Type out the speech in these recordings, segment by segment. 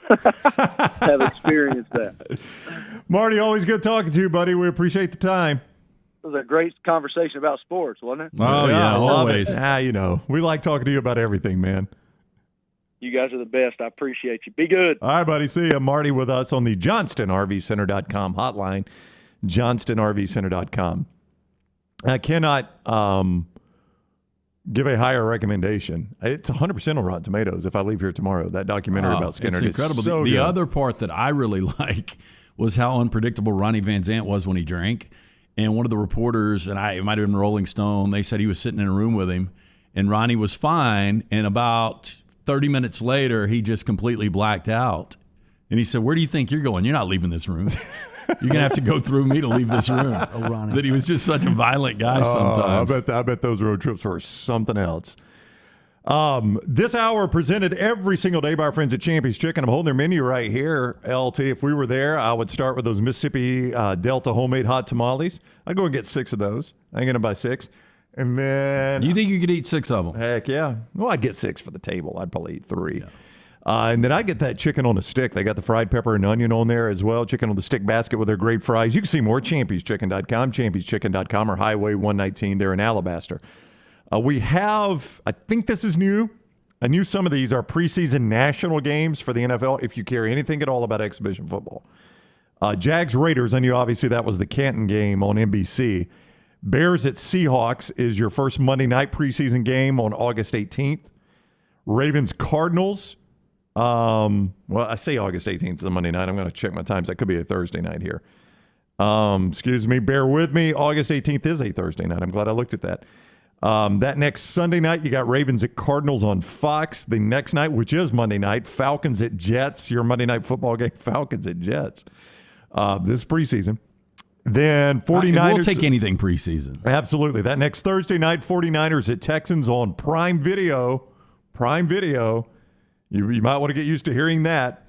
have experienced that. Marty, always good talking to you, buddy. We appreciate the time. It was a great conversation about sports, wasn't it? Oh, yeah, always. We like talking to you about everything, man. You guys are the best. I appreciate you. Be good. All right, buddy. See you. Marty with us on the JohnstonRVCenter.com hotline, JohnstonRVCenter.com. I cannot give a higher recommendation. It's 100% on Rotten Tomatoes if I leave here tomorrow. That documentary about Skinner. It's incredible. So the other part that I really like was how unpredictable Ronnie Van Zant was when he drank. And one of the reporters, and it might have been Rolling Stone, they said he was sitting in a room with him, and Ronnie was fine. And about 30 minutes later, he just completely blacked out. And he said, "Where do you think you're going? You're not leaving this room. You're going to have to go through me to leave this room." Ronnie. That he was just such a violent guy sometimes. I bet those road trips were something else. This hour presented every single day by our friends at Champy's Chicken. I'm holding their menu right here, LT. If we were there, I would start with those Mississippi Delta homemade hot tamales. I'd go and get 6 of those. I'm going to buy 6. And then... You think you could eat 6 of them? Heck, yeah. Well, I'd get 6 for the table. I'd probably eat 3. Yeah. And then I'd get that chicken on a stick. They got the fried pepper and onion on there as well. Chicken on the stick basket with their great fries. You can see more at champy'schicken.com, champy'schicken.com, or Highway 119 there in Alabaster. We have, I think this is new. I knew some of these are preseason national games for the NFL if you care anything at all about exhibition football. Jags Raiders, I knew obviously that was the Canton game on NBC. Bears at Seahawks is your first Monday night preseason game on August 18th. Ravens Cardinals, well, I say August 18th is a Monday night. I'm going to check my times. That could be a Thursday night here. Excuse me, bear with me. August 18th is a Thursday night. I'm glad I looked at that. That next Sunday night, you got Ravens at Cardinals on Fox. The next night, which is Monday night, Falcons at Jets. Your Monday night football game, Falcons at Jets. This is preseason. Then 49ers. We'll take anything preseason. Absolutely. That next Thursday night, 49ers at Texans on Prime Video. Prime Video. You might want to get used to hearing that.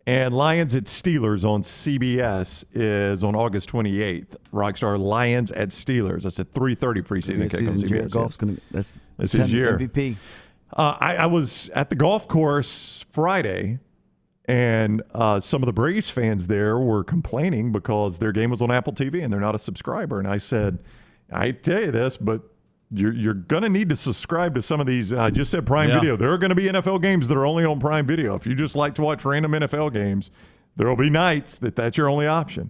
And Lions at Steelers on CBS is on August 28th. Rockstar Lions at Steelers. That's a 3:30 preseason kick on CBS. Golf's gonna, that's his year. MVP. I was at the golf course Friday, and some of the Braves fans there were complaining because their game was on Apple TV and they're not a subscriber. And I said, I tell you this, but you're going to need to subscribe to some of these. I just said Prime Video. There are going to be NFL games that are only on Prime Video. If you just like to watch random NFL games, there will be nights that's your only option.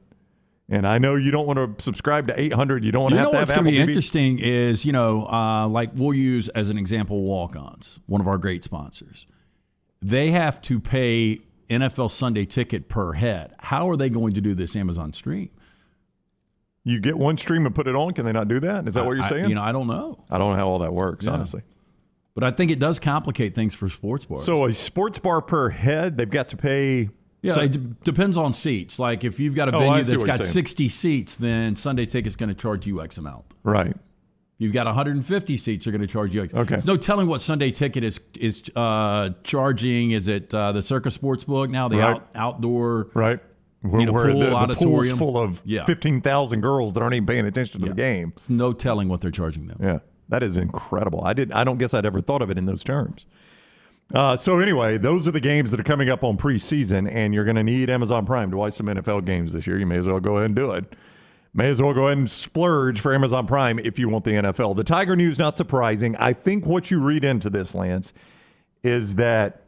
And I know you don't want to subscribe to 800. You don't want to have to have Apple TV. What's going to be interesting is, like we'll use as an example Walk-Ons, one of our great sponsors. They have to pay NFL Sunday Ticket per head. How are they going to do this Amazon stream? You get one stream and put it on. Can they not do that? Is that what you're saying? I don't know. I don't know how all that works, honestly. But I think it does complicate things for sports bars. So a sports bar per head, they've got to pay. Yeah, so it depends on seats. Like if you've got a venue that's got 60 seats, then Sunday Ticket's going to charge you X amount. Right. You've got 150 seats, they're going to charge you X. Okay. There's no telling what Sunday Ticket is charging. Is it the Circus Sportsbook now? The outdoor. Right. Where the pool's full of 15,000 girls that aren't even paying attention to the game. It's no telling what they're charging them. Yeah, that is incredible. I don't guess I'd ever thought of it in those terms. So anyway, those are the games that are coming up on preseason, and you're going to need Amazon Prime to watch some NFL games this year. You may as well go ahead and do it. May as well go ahead and splurge for Amazon Prime if you want the NFL. The Tiger news, not surprising. I think what you read into this, Lance, is that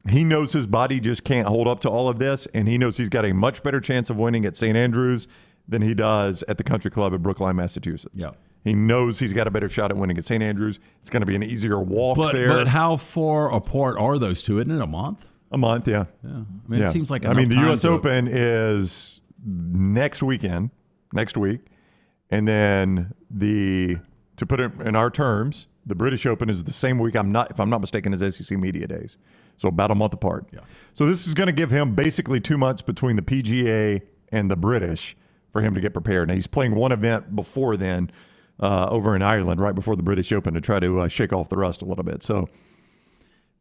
he knows his body just can't hold up to all of this, and he knows he's got a much better chance of winning at St. Andrews than he does at the Country Club at Brookline, Massachusetts. Yeah. He knows he's got a better shot at winning at St. Andrews. It's going to be an easier walk there. But how far apart are those two? Isn't it a month? A month, yeah. Yeah. I mean, it seems like enough the time U.S. Open is next week, and then to put it in our terms, the British Open is the same week, if I'm not mistaken, as SEC Media Days. So about a month apart. Yeah. So this is going to give him basically 2 months between the PGA and the British for him to get prepared. Now, he's playing one event before then over in Ireland, right before the British Open, to try to shake off the rust a little bit. So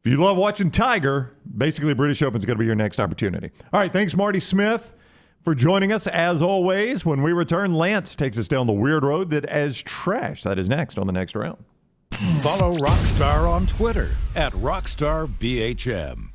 if you love watching Tiger, basically British Open is going to be your next opportunity. All right, thanks, Marty Smith, for joining us. As always, when we return, Lance takes us down the weird road that is trash. That is next on the next round. Follow Rockstar on Twitter @RockstarBHM.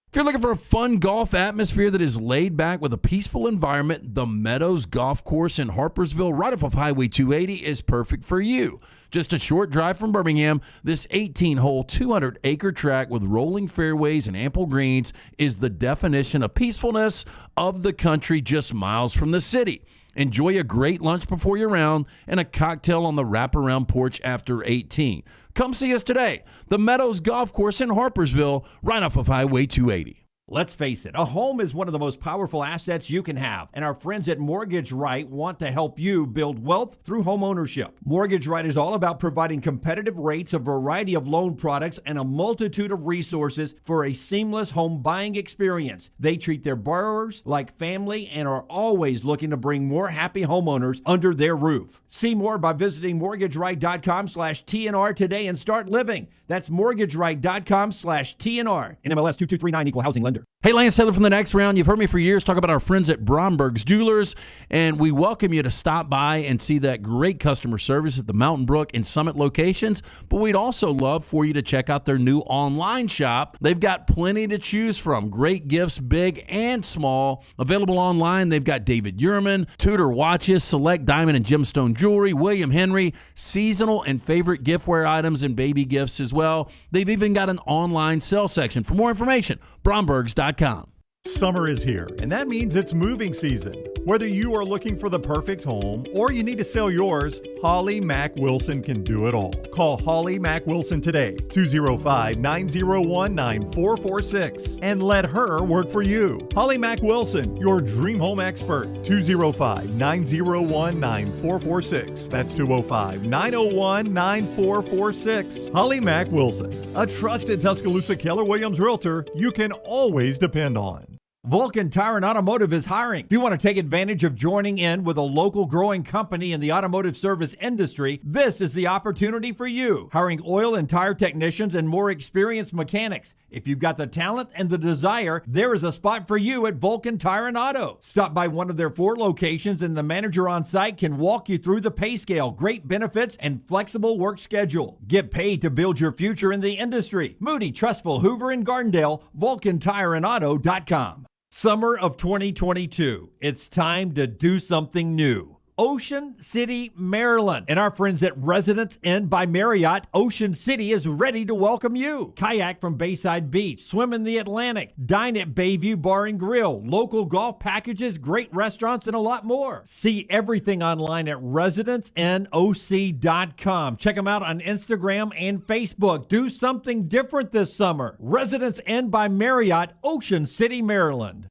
If you're looking for a fun golf atmosphere that is laid back with a peaceful environment, the Meadows Golf Course in Harpersville, right off of Highway 280, is perfect for you. Just a short drive from Birmingham, this 18-hole, 200-acre track with rolling fairways and ample greens is the definition of peacefulness of the country just miles from the city. Enjoy a great lunch before your round and a cocktail on the wraparound porch after 18. Come see us today. The Meadows Golf Course in Harpersville, right off of Highway 280. Let's face it, a home is one of the most powerful assets you can have, and our friends at Mortgage Right want to help you build wealth through home ownership. Mortgage Right is all about providing competitive rates, a variety of loan products, and a multitude of resources for a seamless home buying experience. They treat their borrowers like family and are always looking to bring more happy homeowners under their roof. See more by visiting mortgageright.com/TNR today and start living. That's mortgageright.com/TNR. NMLS 2239, Equal Housing Lender. Hey, Lance Taylor from The Next Round. You've heard me for years talk about our friends at Bromberg's Jewelers, and we welcome you to stop by and see that great customer service at the Mountain Brook and Summit locations, but we'd also love for you to check out their new online shop. They've got plenty to choose from. Great gifts, big and small. Available online, they've got David Yurman, Tudor watches, select diamond and gemstone jewelry, William Henry, seasonal and favorite giftware items and baby gifts as well. They've even got an online sale section. For more information, brombergs.com. Summer is here, and that means it's moving season. Whether you are looking for the perfect home or you need to sell yours, Holly Mack Wilson can do it all. Call Holly Mack Wilson today, 205-901-9446, and let her work for you. Holly Mack Wilson, your dream home expert, 205-901-9446. That's 205-901-9446. Holly Mack Wilson, a trusted Tuscaloosa Keller Williams realtor you can always depend on. Vulcan Tire and Automotive is hiring. If you want to take advantage of joining in with a local growing company in the automotive service industry, this is the opportunity for you. Hiring oil and tire technicians and more experienced mechanics. If you've got the talent and the desire, there is a spot for you at Vulcan Tire and Auto. Stop by one of their 4 locations and the manager on site can walk you through the pay scale, great benefits, and flexible work schedule. Get paid to build your future in the industry. Moody, Trustful, Hoover, and Gardendale, VulcanTireandAuto.com. Summer of 2022. It's time to do something new. Ocean City, Maryland. And our friends at Residence Inn by Marriott, Ocean City is ready to welcome you. Kayak from Bayside Beach, swim in the Atlantic, dine at Bayview Bar and Grill, local golf packages, great restaurants, and a lot more. See everything online at residenceinnoc.com. Check them out on Instagram and Facebook. Do something different this summer. Residence Inn by Marriott, Ocean City, Maryland.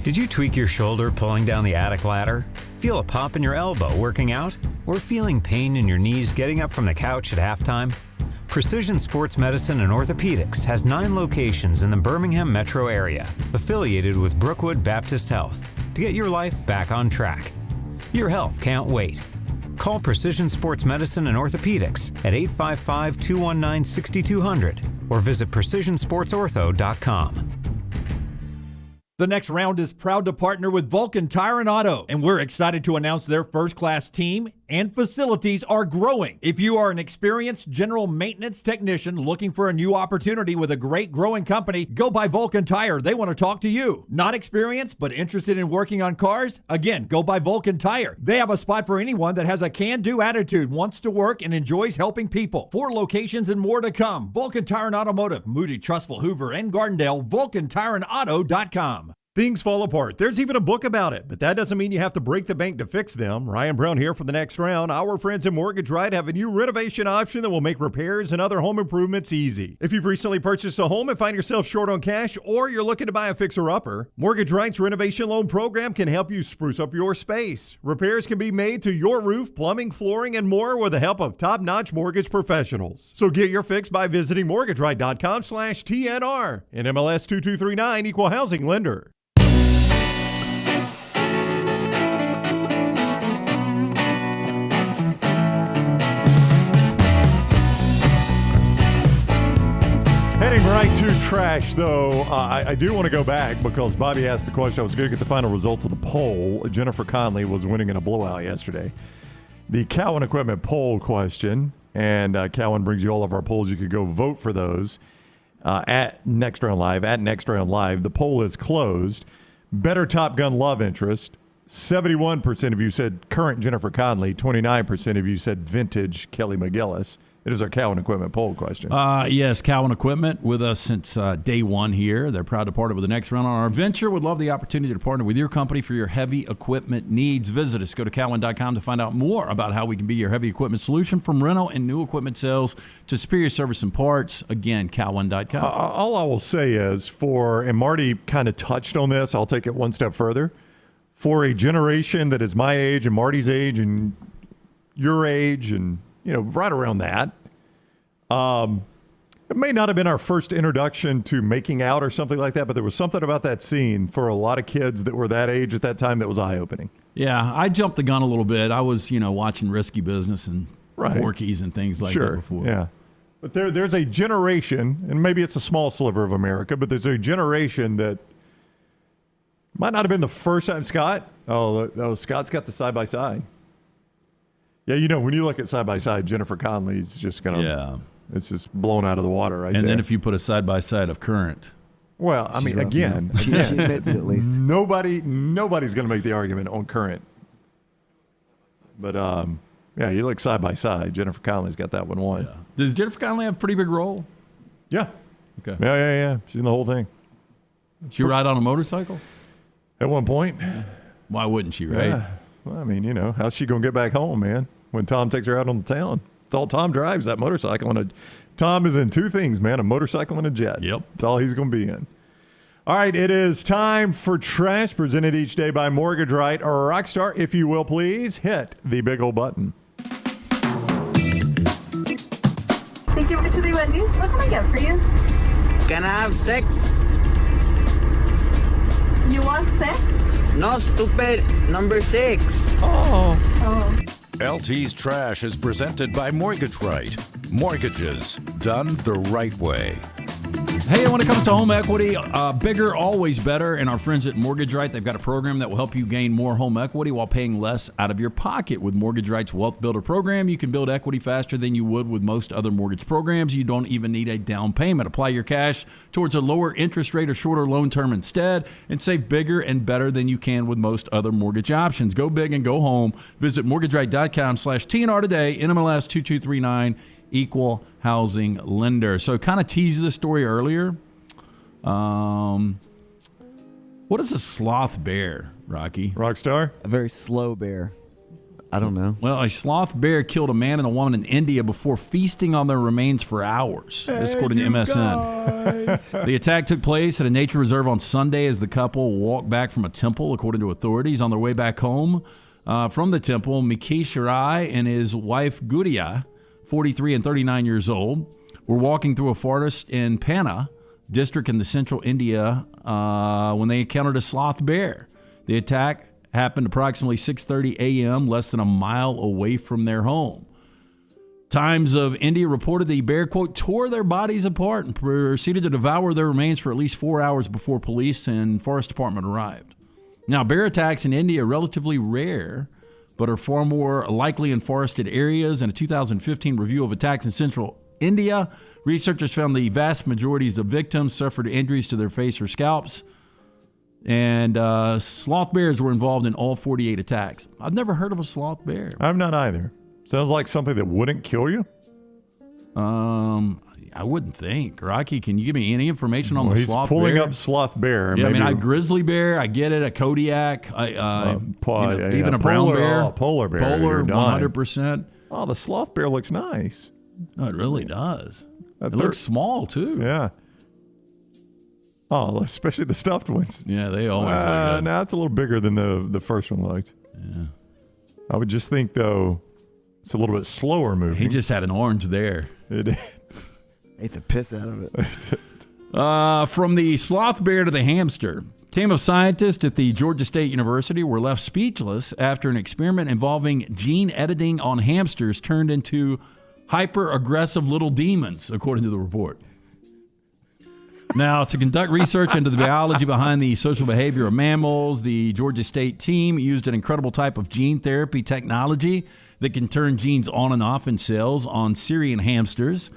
Did you tweak your shoulder pulling down the attic ladder? Feel a pop in your elbow working out? Or feeling pain in your knees getting up from the couch at halftime? Precision Sports Medicine and Orthopedics has 9 locations in the Birmingham metro area, affiliated with Brookwood Baptist Health, to get your life back on track. Your health can't wait. Call Precision Sports Medicine and Orthopedics at 855-219-6200 or visit precisionsportsortho.com. The Next Round is proud to partner with Vulcan Tire and Auto, and we're excited to announce their first-class team and facilities are growing. If you are an experienced general maintenance technician looking for a new opportunity with a great growing company, go by Vulcan Tire. They want to talk to you. Not experienced, but interested in working on cars? Again, go by Vulcan Tire. They have a spot for anyone that has a can-do attitude, wants to work, and enjoys helping people. 4 locations and more to come. Vulcan Tire and Automotive, Moody, Trustful, Hoover, and Gardendale, VulcanTireandAuto.com. Things fall apart. There's even a book about it, but that doesn't mean you have to break the bank to fix them. Ryan Brown here for The Next Round. Our friends at Mortgage Right have a new renovation option that will make repairs and other home improvements easy. If you've recently purchased a home and find yourself short on cash, or you're looking to buy a fixer-upper, Mortgage Right's renovation loan program can help you spruce up your space. Repairs can be made to your roof, plumbing, flooring, and more with the help of top-notch mortgage professionals. So get your fix by visiting mortgageright.com/TNR. NMLS 2239, Equal Housing Lender. Heading right to trash, though, I do want to go back because Bobby asked the question. I was going to get the final results of the poll. Jennifer Conley was winning in a blowout yesterday. The Cowan Equipment poll question, and Cowan brings you all of our polls. You could go vote for those. at Next Round Live, the poll is closed. Better Top Gun love interest. 71% of you said current Jennifer Connelly. 29% of you said vintage Kelly McGillis. It is our Cowan Equipment poll question. Yes, Cowan Equipment with us since day one here. They're proud to partner with the Next Round on our venture. Would love the opportunity to partner with your company for your heavy equipment needs. Visit us. Go to Cowan.com to find out more about how we can be your heavy equipment solution, from rental and new equipment sales to superior service and parts. Again, Cowan.com. All I will say is and Marty kind of touched on this, I'll take it one step further. For a generation that is my age and Marty's age and your age and right around that. It may not have been our first introduction to making out or something like that, but there was something about that scene for a lot of kids that were that age at that time that was eye-opening. Yeah, I jumped the gun a little bit. I was, watching Risky Business and Porky's and things like that before. Yeah. But there's a generation, and maybe it's a small sliver of America, but there's a generation that might not have been the first time. Scott? Oh, Scott's got the side-by-side. Yeah, when you look at side-by-side, Jennifer Connelly's just going to... Yeah. It's just blown out of the water right there. And then if you put a side-by-side of current... Well, I mean, again, she admits it at least. Nobody's going to make the argument on current. But, you look side-by-side. Jennifer Connelly's got that one won. Yeah. Does Jennifer Connelly have a pretty big role? Yeah. Okay. Yeah. She's in the whole thing. She ride on a motorcycle? At one point. Why wouldn't she, right? Yeah. Well, I mean, how's she going to get back home, man, when Tom takes her out on the town? It's all Tom drives, that motorcycle. Tom is in two things, man, a motorcycle and a jet. Yep. That's all he's going to be in. All right, it is time for Trash, presented each day by Mortgage Right. Rockstar, if you will, please hit the big old button. Thank you to the Wendy's. What can I get for you? Can I have 6? You want 6? No, stupid. Number 6. Oh. LT's Trash is presented by Mortgage Right. Mortgages done the right way. Hey, when it comes to home equity, bigger, always better. And our friends at Mortgage Right, they've got a program that will help you gain more home equity while paying less out of your pocket. With Mortgage Right's Wealth Builder program, you can build equity faster than you would with most other mortgage programs. You don't even need a down payment. Apply your cash towards a lower interest rate or shorter loan term instead, and save bigger and better than you can with most other mortgage options. Go big and go home. Visit mortgageright.com/TNR today. NMLS 2239. Equal housing lender. So kind of teased this story earlier. What is a sloth bear, Rocky? Rockstar? A very slow bear. I don't know. Well, a sloth bear killed a man and a woman in India before feasting on their remains for hours. This according to MSN. The attack took place at a nature reserve on Sunday as the couple walked back from a temple, according to authorities. On their way back home from the temple, Mikesh Rai and his wife Gudiya, 43 and 39 years old, were walking through a forest in Panna district in the central India when they encountered a sloth bear. The attack happened approximately 6:30 a.m., less than a mile away from their home. Times of India reported the bear, quote, tore their bodies apart and proceeded to devour their remains for at least 4 hours before police and forest department arrived. Now, bear attacks in India are relatively rare, but are far more likely in forested areas. In a 2015 review of attacks in central India, researchers found the vast majorities of victims suffered injuries to their face or scalps, and sloth bears were involved in all 48 attacks. I've never heard of a sloth bear. I've not either. Sounds like something that wouldn't kill you? I wouldn't think. Rocky, can you give me any information on the sloth bear? He's pulling up sloth bear. Yeah, maybe. I mean, a grizzly bear, I get it, a Kodiak, even a brown bear. Polar bear. Polar, 100%. Oh, the sloth bear looks nice. Oh, it really does. It looks small, too. Yeah. Oh, especially the stuffed ones. Yeah, they always look good. Now it's a little bigger than the first one looked. Yeah. I would just think, though, it's a little bit slower moving. He just had an orange there. It did. Ate the piss out of it. From the sloth bear to the hamster, a team of scientists at the Georgia State University were left speechless after an experiment involving gene editing on hamsters turned into hyper-aggressive little demons, according to the report. Now, to conduct research into the biology behind the social behavior of mammals, the Georgia State team used an incredible type of gene therapy technology that can turn genes on and off in cells on Syrian hamsters.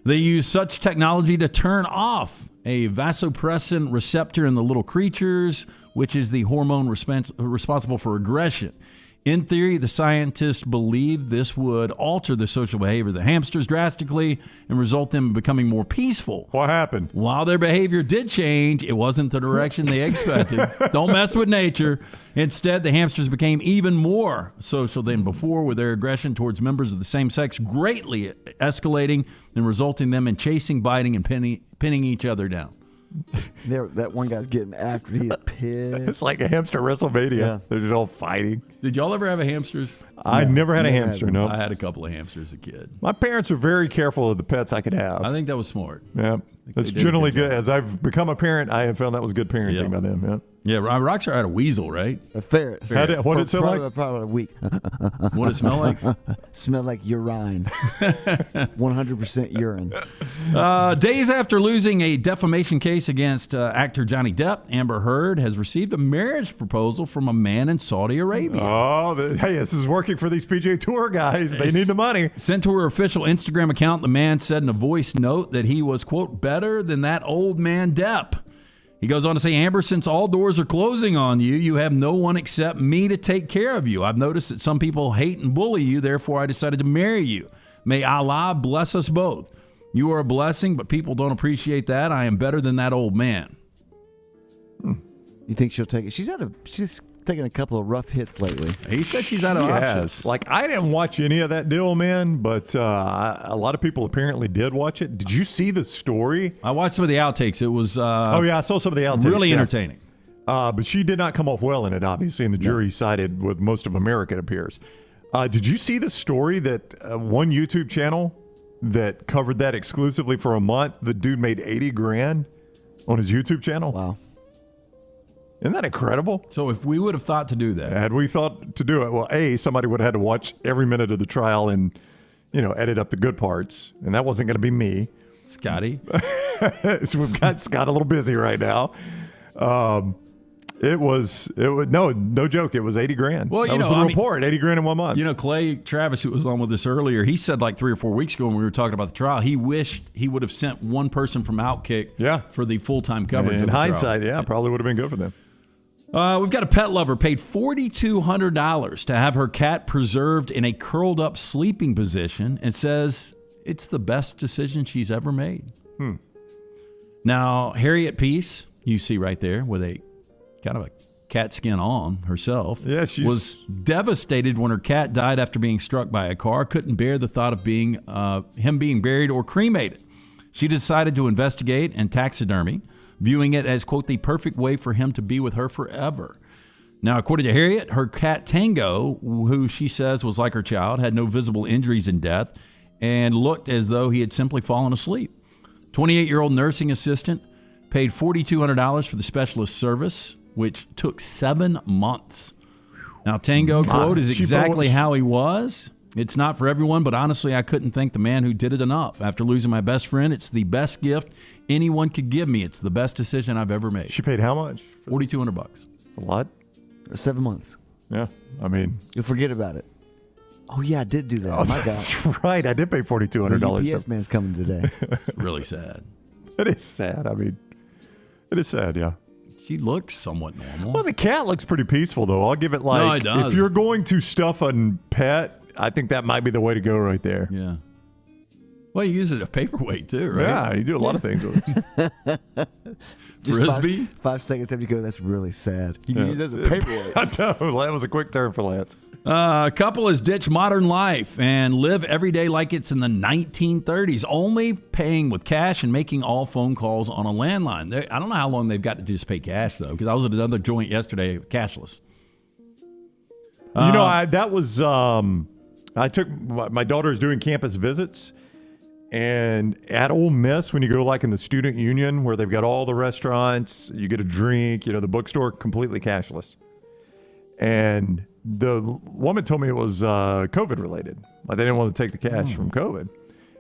They use such technology to turn off a vasopressin receptor in the little creatures, which is the hormone responsible for aggression. In theory, the scientists believe this would alter the social behavior of the hamsters drastically and result in them becoming more peaceful. What happened? While their behavior did change, it wasn't the direction they expected. Don't mess with nature. Instead, the hamsters became even more social than before, with their aggression towards members of the same sex greatly escalating and resulting them in chasing, biting, and pinning each other down. That one guy's getting after. He's pissed. It's like a hamster WrestleMania. Yeah. They're just all fighting. Did y'all ever have a hamsters? I never had a hamster, no. I had a couple of hamsters as a kid. My parents were very careful of the pets I could have. I think that was smart. Yeah. That's generally good. As I've become a parent, I have found that was good parenting by them. Yeah. Yeah, Rockstar had a weasel, right? A ferret. What did it smell like? Probably a week. What did it smell like? Smelled like urine. 100% urine. Days after losing a defamation case against actor Johnny Depp, Amber Heard has received a marriage proposal from a man in Saudi Arabia. Oh, hey, this is working for these PGA Tour guys. They need the money. Sent to her official Instagram account, the man said in a voice note that he was, quote, better than that old man Depp. He goes on to say, Amber, since all doors are closing on you, you have no one except me to take care of you. I've noticed that some people hate and bully you, therefore I decided to marry you. May Allah bless us both. You are a blessing, but people don't appreciate that. I am better than that old man. You think she'll take it? She's taking a couple of rough hits lately. He said she's out of options. Like, I didn't watch any of that deal, man, but a lot of people apparently did watch it. Did you see the story? I watched some of the outtakes. It was I saw some of the outtakes. Really entertaining. But she did not come off well in it, obviously, and the jury sided with most of America, it appears. Did you see the story that one YouTube channel that covered that exclusively for a month, the dude made $80,000 on his YouTube channel? Wow. Isn't that incredible? So if we would have thought to do that. Had we thought to do it, well, somebody would have had to watch every minute of the trial and, edit up the good parts. And that wasn't going to be me. Scotty. So we've got Scott a little busy right now. No joke. It was $80,000. Well, that was the report, $80,000 in 1 month. Clay Travis, who was on with us earlier, he said like 3 or 4 weeks ago when we were talking about the trial, he wished he would have sent one person from Outkick for the full-time coverage. In hindsight, probably would have been good for them. We've got a pet lover paid $4,200 to have her cat preserved in a curled-up sleeping position and says it's the best decision she's ever made. Now, Harriet Peace, you see right there with a kind of a cat skin on herself, was devastated when her cat died after being struck by a car, couldn't bear the thought of him being buried or cremated. She decided to investigate and taxidermy, viewing it as, quote, the perfect way for him to be with her forever. Now, according to Harriet, her cat Tango, who she says was like her child, had no visible injuries in death and looked as though he had simply fallen asleep. 28-year-old nursing assistant paid $4,200 for the specialist service, which took 7 months. Now, Tango, quote, is exactly how he was. It's not for everyone, but honestly, I couldn't thank the man who did it enough. After losing my best friend, it's the best gift anyone could give me. It's the best decision I've ever made. She paid how much? $4,200. It's a lot. 7 months. Yeah, I mean, you'll forget about it. Oh yeah, I did do that. Oh, my God, that's right. I did pay $4,200. The UPS man's coming today. Really sad. It is sad. I mean, it is sad. Yeah. She looks somewhat normal. Well, the cat looks pretty peaceful, though. I'll give it No, it does. if you're going to stuff a pet, I think that might be the way to go right there. Yeah. Well, you use it as a paperweight, too, right? Yeah, you do a lot of things with it. Frisbee? 5 seconds after you go, that's really sad. You can use it as a paperweight. I know. That was a quick turn for Lance. A couple has ditched modern life and live every day like it's in the 1930s, only paying with cash and making all phone calls on a landline. I don't know how long they've got to just pay cash, though, because I was at another joint yesterday, cashless. I took my daughter's doing campus visits, and at Ole Miss, when you go like in the student union where they've got all the restaurants, you get a drink, the bookstore, completely cashless. And the woman told me it was COVID related. Like they didn't want to take the cash from COVID.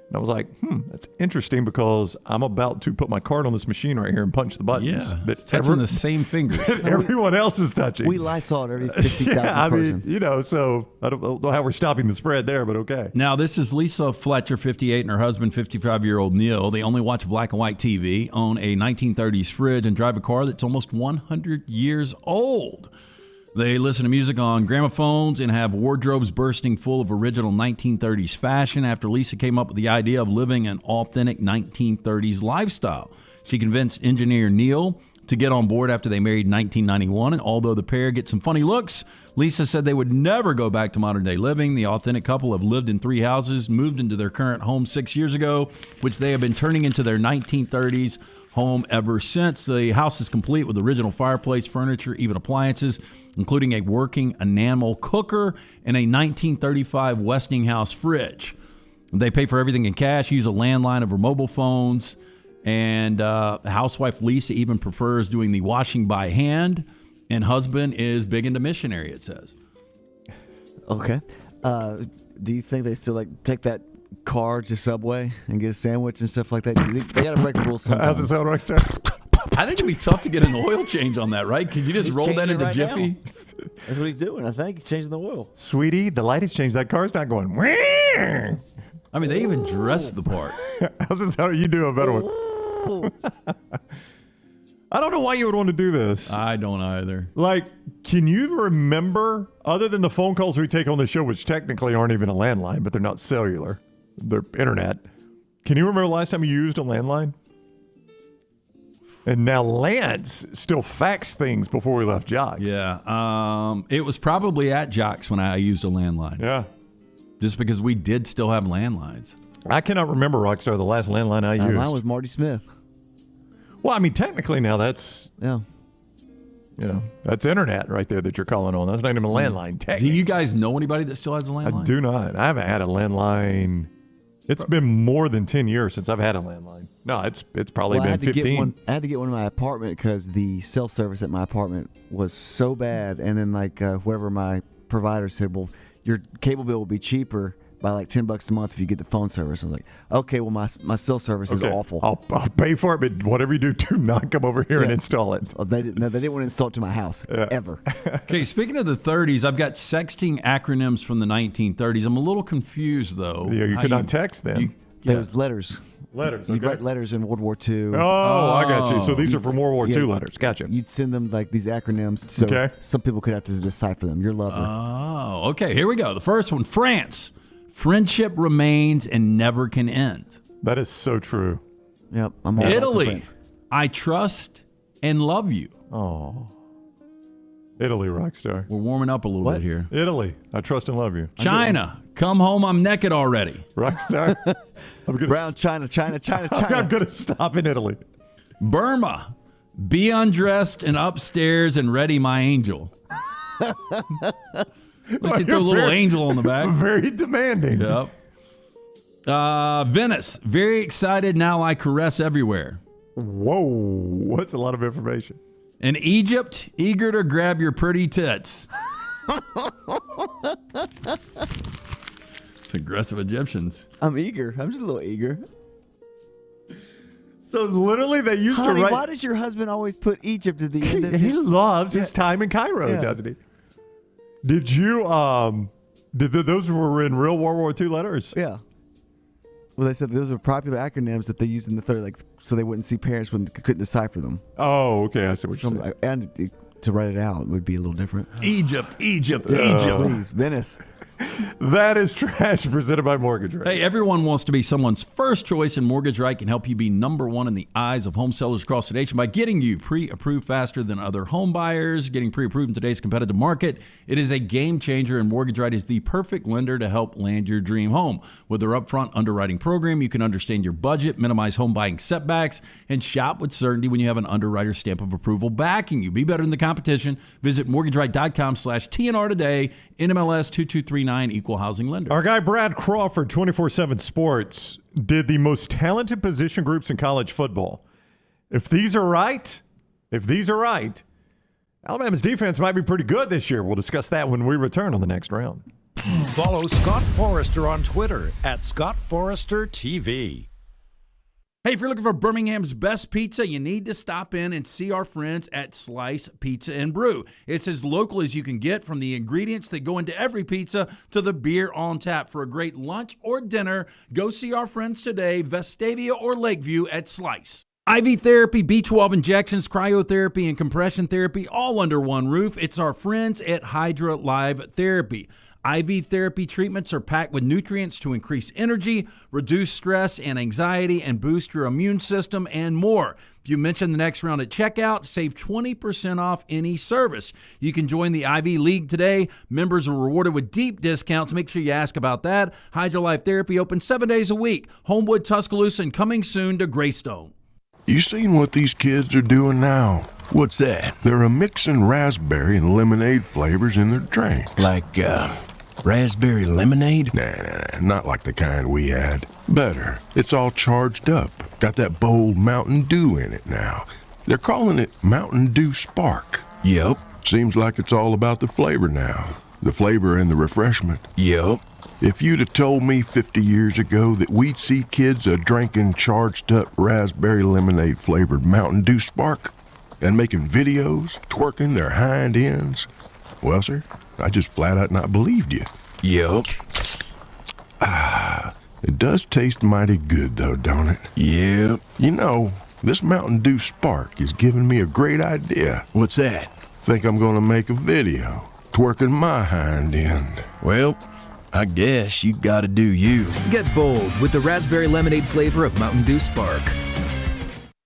And I was like, that's interesting because I'm about to put my card on this machine right here and punch the buttons. Yeah, it's touching the same fingers. Everyone else is touching. We Lysol every 50,000 I person. mean, so I don't know how we're stopping the spread there, but okay. Now, this is Lisa Fletcher, 58, and her husband, 55-year-old Neil. They only watch black and white TV, own a 1930s fridge, and drive a car that's almost 100 years old. They listen to music on gramophones and have wardrobes bursting full of original 1930s fashion after Lisa came up with the idea of living an authentic 1930s lifestyle. She convinced engineer Neil to get on board after they married in 1991, and although the pair get some funny looks, Lisa said they would never go back to modern-day living. The authentic couple have lived in 3 houses, moved into their current home 6 years ago, which they have been turning into their 1930s home ever since. The house is complete with original fireplace, furniture, even appliances, including a working enamel cooker and a 1935 Westinghouse fridge. They pay for everything in cash, use a landline over mobile phones, and housewife Lisa even prefers doing the washing by hand, and husband is big into missionary, it says. Okay. Do you think they still like take that car to Subway and get a sandwich and stuff like that? They got to break the rules sometimes. How's it sound, Rockstar? I think it'd be tough to get an oil change on that, right? Could you just roll that into Jiffy? That's what he's doing, I think. He's changing the oil. Sweetie, the light has changed. That car's not going. I mean, they even dress the part. How's this? How are you doing a better one? I don't know why you would want to do this. I don't either. Like, can you remember, other than the phone calls we take on the show, which technically aren't even a landline, but they're not cellular, they're internet. Can you remember the last time you used a landline? And now Lance still faxed things before we left Jocks. Yeah. It was probably at Jocks when I used a landline. Yeah. Just because we did still have landlines. I cannot remember, Rockstar, the last landline I used. Mine was Marty Smith. Well, I mean, technically now that's, that's internet right there that you're calling on. That's not even a landline. Do you guys know anybody that still has a landline? I do not. I haven't had a landline. It's been more than 10 years since I've had a landline. No, it's probably been 15. I had to get one in my apartment because the cell service at my apartment was so bad. And then whoever my provider said, well, your cable bill will be cheaper by like $10 a month if you get the phone service. I was like, okay, well, my cell service is awful. I'll pay for it, but whatever you do not come over here and install it. Oh, they didn't want to install it to my house, ever. Okay, speaking of the 30s, I've got sexting acronyms from the 1930s. I'm a little confused, though. Yeah, you could not text them. There was letters. Letters. You'd write letters in World War II. Oh, I got you. So these are from World War II letters. Gotcha. You'd send them like these acronyms so some people could have to decipher them. You're lovely. Oh, okay. Here we go. The first one, France. Friendship remains and never can end. That is so true. Yep. Italy. I trust and love you. Oh. Italy, Rockstar. We're warming up a little bit here. Italy. I trust and love you. China. Come home. I'm naked already. Rockstar. Brown China. I'm going to stop in Italy. Burma. Be undressed and upstairs and ready, my angel. Let's throw a little angel on the back. Very demanding. Yep. Venice. Very excited. Now I caress everywhere. Whoa. That's a lot of information. And Egypt. Eager to grab your pretty tits. It's aggressive Egyptians. I'm eager. I'm just a little eager. So literally they used to write. Why does your husband always put Egypt at the end of his... He loves his time in Cairo, doesn't he? Did you, those were in real World War II letters? Yeah. Well, they said those were popular acronyms that they used in the 30s, so they wouldn't see parents when couldn't decipher them. Oh, okay. I see what you're saying. And to write it out would be a little different. Egypt. Please, Venice. That is trash presented by Mortgage Right. Hey, everyone wants to be someone's first choice, and Mortgage Right can help you be number one in the eyes of home sellers across the nation by getting you pre-approved faster than other home buyers. Getting pre-approved in today's competitive market, it is a game changer, and Mortgage Right is the perfect lender to help land your dream home. With their upfront underwriting program, you can understand your budget, minimize home buying setbacks, and shop with certainty when you have an underwriter stamp of approval backing you. Be better than the competition. Visit mortgageright.com/TNR today. NMLS 2239. Equal housing lender. Our guy Brad Crawford, 24/7 Sports, did the most talented position groups in college football. If these are right, Alabama's defense might be pretty good this year. We'll discuss that when we return on the next round. Follow Scott Forrester on Twitter at ScottForresterTV. Hey, if you're looking for Birmingham's best pizza, you need to stop in and see our friends at Slice Pizza and Brew. It's as local as you can get, from the ingredients that go into every pizza to the beer on tap. For a great lunch or dinner, go see our friends today, Vestavia or Lakeview at Slice. IV therapy, B12 injections, cryotherapy, and compression therapy, all under one roof. It's our friends at Hydra Live Therapy. IV therapy treatments are packed with nutrients to increase energy, reduce stress and anxiety, and boost your immune system, and more. If you mention the Next Round at checkout, save 20% off any service. You can join the IV League today. Members are rewarded with deep discounts. Make sure you ask about that. Hydra Life Therapy open 7 days a week. Homewood, Tuscaloosa, and coming soon to Greystone. You seen what these kids are doing now? What's that? They're mixing raspberry and lemonade flavors in their drinks. Like, raspberry lemonade? Nah, not like the kind we had. Better. It's all charged up. Got that bold Mountain Dew in it now. They're calling it Mountain Dew Spark. Yep. Seems like it's all about the flavor now. The flavor and the refreshment. Yep. If you'd have told me 50 years ago that we'd see kids drinking charged up raspberry lemonade flavored Mountain Dew Spark and making videos, twerking their hind ends, well, sir, I just flat out not believed you. Yep. It does taste mighty good though, don't it? Yep. You know, this Mountain Dew Spark is giving me a great idea. What's that? Think I'm gonna make a video, twerking my hind end. Well, I guess you gotta do you. Get bold with the raspberry lemonade flavor of Mountain Dew Spark.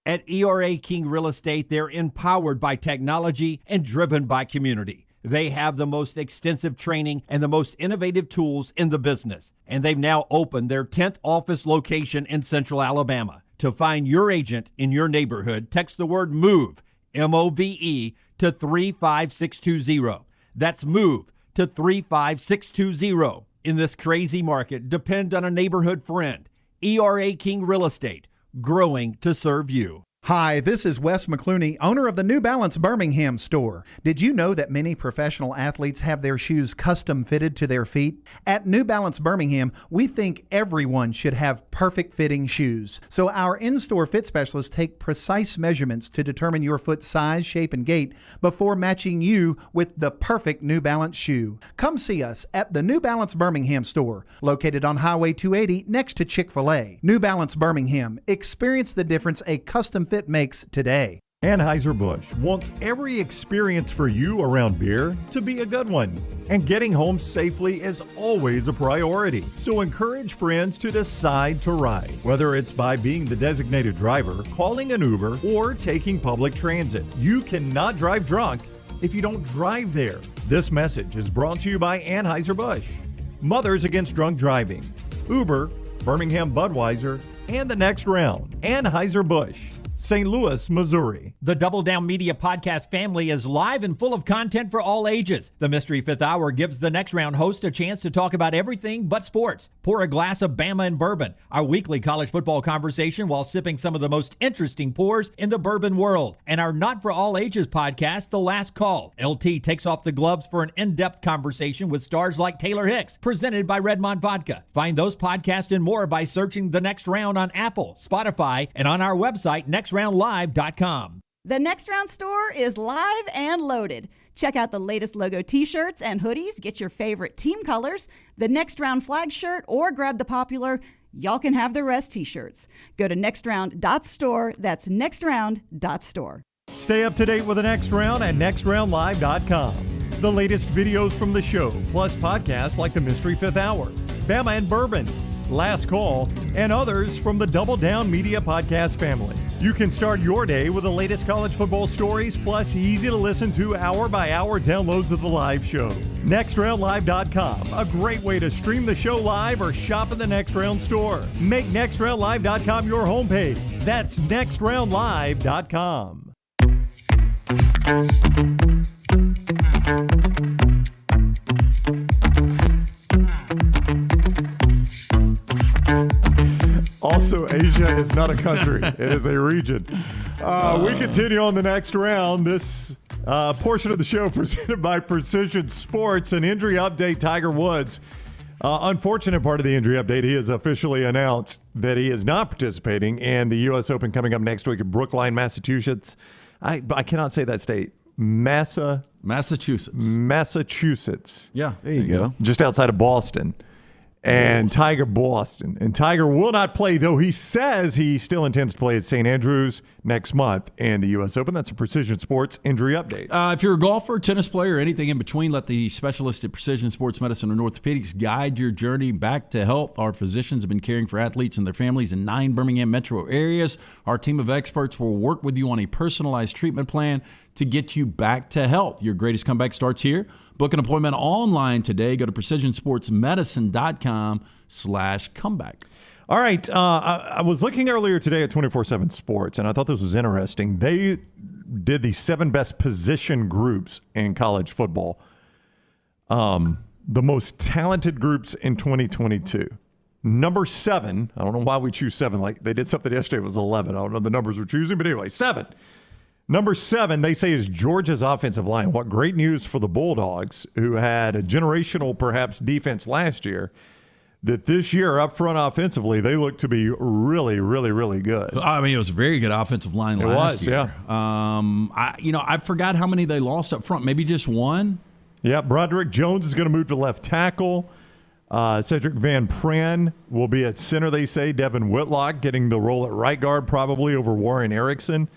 At ERA King Real Estate, they're empowered by technology and driven by community. They have the most extensive training and the most innovative tools in the business. And they've now opened their 10th office location in Central Alabama. To find your agent in your neighborhood, text the word MOVE, M-O-V-E, to 35620. That's MOVE to 35620. In this crazy market, depend on a neighborhood friend. ERA King Real Estate, growing to serve you. Hi, this is Wes McClooney, owner of the New Balance Birmingham store. Did you know that many professional athletes have their shoes custom fitted to their feet? At New Balance Birmingham, we think everyone should have perfect fitting shoes. So our in-store fit specialists take precise measurements to determine your foot size, shape, and gait before matching you with the perfect New Balance shoe. Come see us at the New Balance Birmingham store, located on Highway 280 next to Chick-fil-A. New Balance Birmingham. Experience the difference a custom fit makes today. Anheuser-Busch wants every experience for you around beer to be a good one. And getting home safely is always a priority. So encourage friends to decide to ride, whether it's by being the designated driver, calling an Uber, or taking public transit. You cannot drive drunk if you don't drive there. This message is brought to you by Anheuser-Busch, Mothers Against Drunk Driving, Uber, Birmingham Budweiser, and the Next Round. Anheuser-Busch, St. Louis, Missouri. The Double Down Media podcast family is live and full of content for all ages. The Mystery Fifth Hour gives the Next Round host a chance to talk about everything but sports. Pour a glass of Bama and bourbon, our weekly college football conversation while sipping some of the most interesting pours in the bourbon world. And our Not For All Ages podcast, The Last Call. LT takes off the gloves for an in-depth conversation with stars like Taylor Hicks, presented by Redmond Vodka. Find those podcasts and more by searching The Next Round on Apple, Spotify, and on our website, nextroundlive.com. The Next Round store is live and loaded. Check out the latest logo t-shirts and hoodies. Get your favorite team colors, the Next Round flag shirt, or grab the popular Y'all Can Have the Rest t-shirts. Go to nextround.store. That's nextround.store. Stay up to date with the Next Round at nextroundlive.com. The latest videos from the show, plus podcasts like the Mystery Fifth Hour, Bama and Bourbon, Last Call, and others from the Double Down Media podcast family. You can start your day with the latest college football stories, plus easy to listen to hour-by-hour downloads of the live show. NextRoundLive.com, a great way to stream the show live or shop in the Next Round store. Make NextRoundLive.com your homepage. That's NextRoundLive.com. Also, Asia is not a country. It is a region. We continue on the Next Round. This Portion of the show presented by Precision Sports. An injury update, Tiger Woods. Unfortunate part of the injury update, he has officially announced that he is not participating in the U.S. Open coming up next week in Brookline, Massachusetts. I cannot say that state. Massachusetts. Yeah. There you go. Just outside of Boston. And Tiger will not play, though he says he still intends to play at St. Andrews next month in the U.S. Open. That's a Precision Sports injury update. If you're a golfer, tennis player, or anything in between, let the specialist at Precision Sports Medicine and Orthopedics guide your journey back to health. Our physicians have been caring for athletes and their families in 9 Birmingham metro areas. Our team of experts will work with you on a personalized treatment plan to get you back to health. Your greatest comeback starts here. Book an appointment online today. Go to precisionsportsmedicine.com/comeback. All right. I was looking earlier today at 24/7 Sports, and I thought this was interesting. They did the 7 best position groups in college football. The most talented groups in 2022. Number 7, I don't know why we choose 7. Like they did something yesterday, it was 11. I don't know the numbers we're choosing, but anyway, 7. Number 7, they say, is Georgia's offensive line. What great news for the Bulldogs, who had a generational, perhaps, defense last year, that this year, up front offensively, they look to be really, really, really good. I mean, it was a very good offensive line last year. Yeah. I forgot how many they lost up front. Maybe just one? Yeah, Broderick Jones is going to move to left tackle. Cedric Van Pran will be at center, they say. Devin Whitlock getting the role at right guard, probably over Warren Erickson.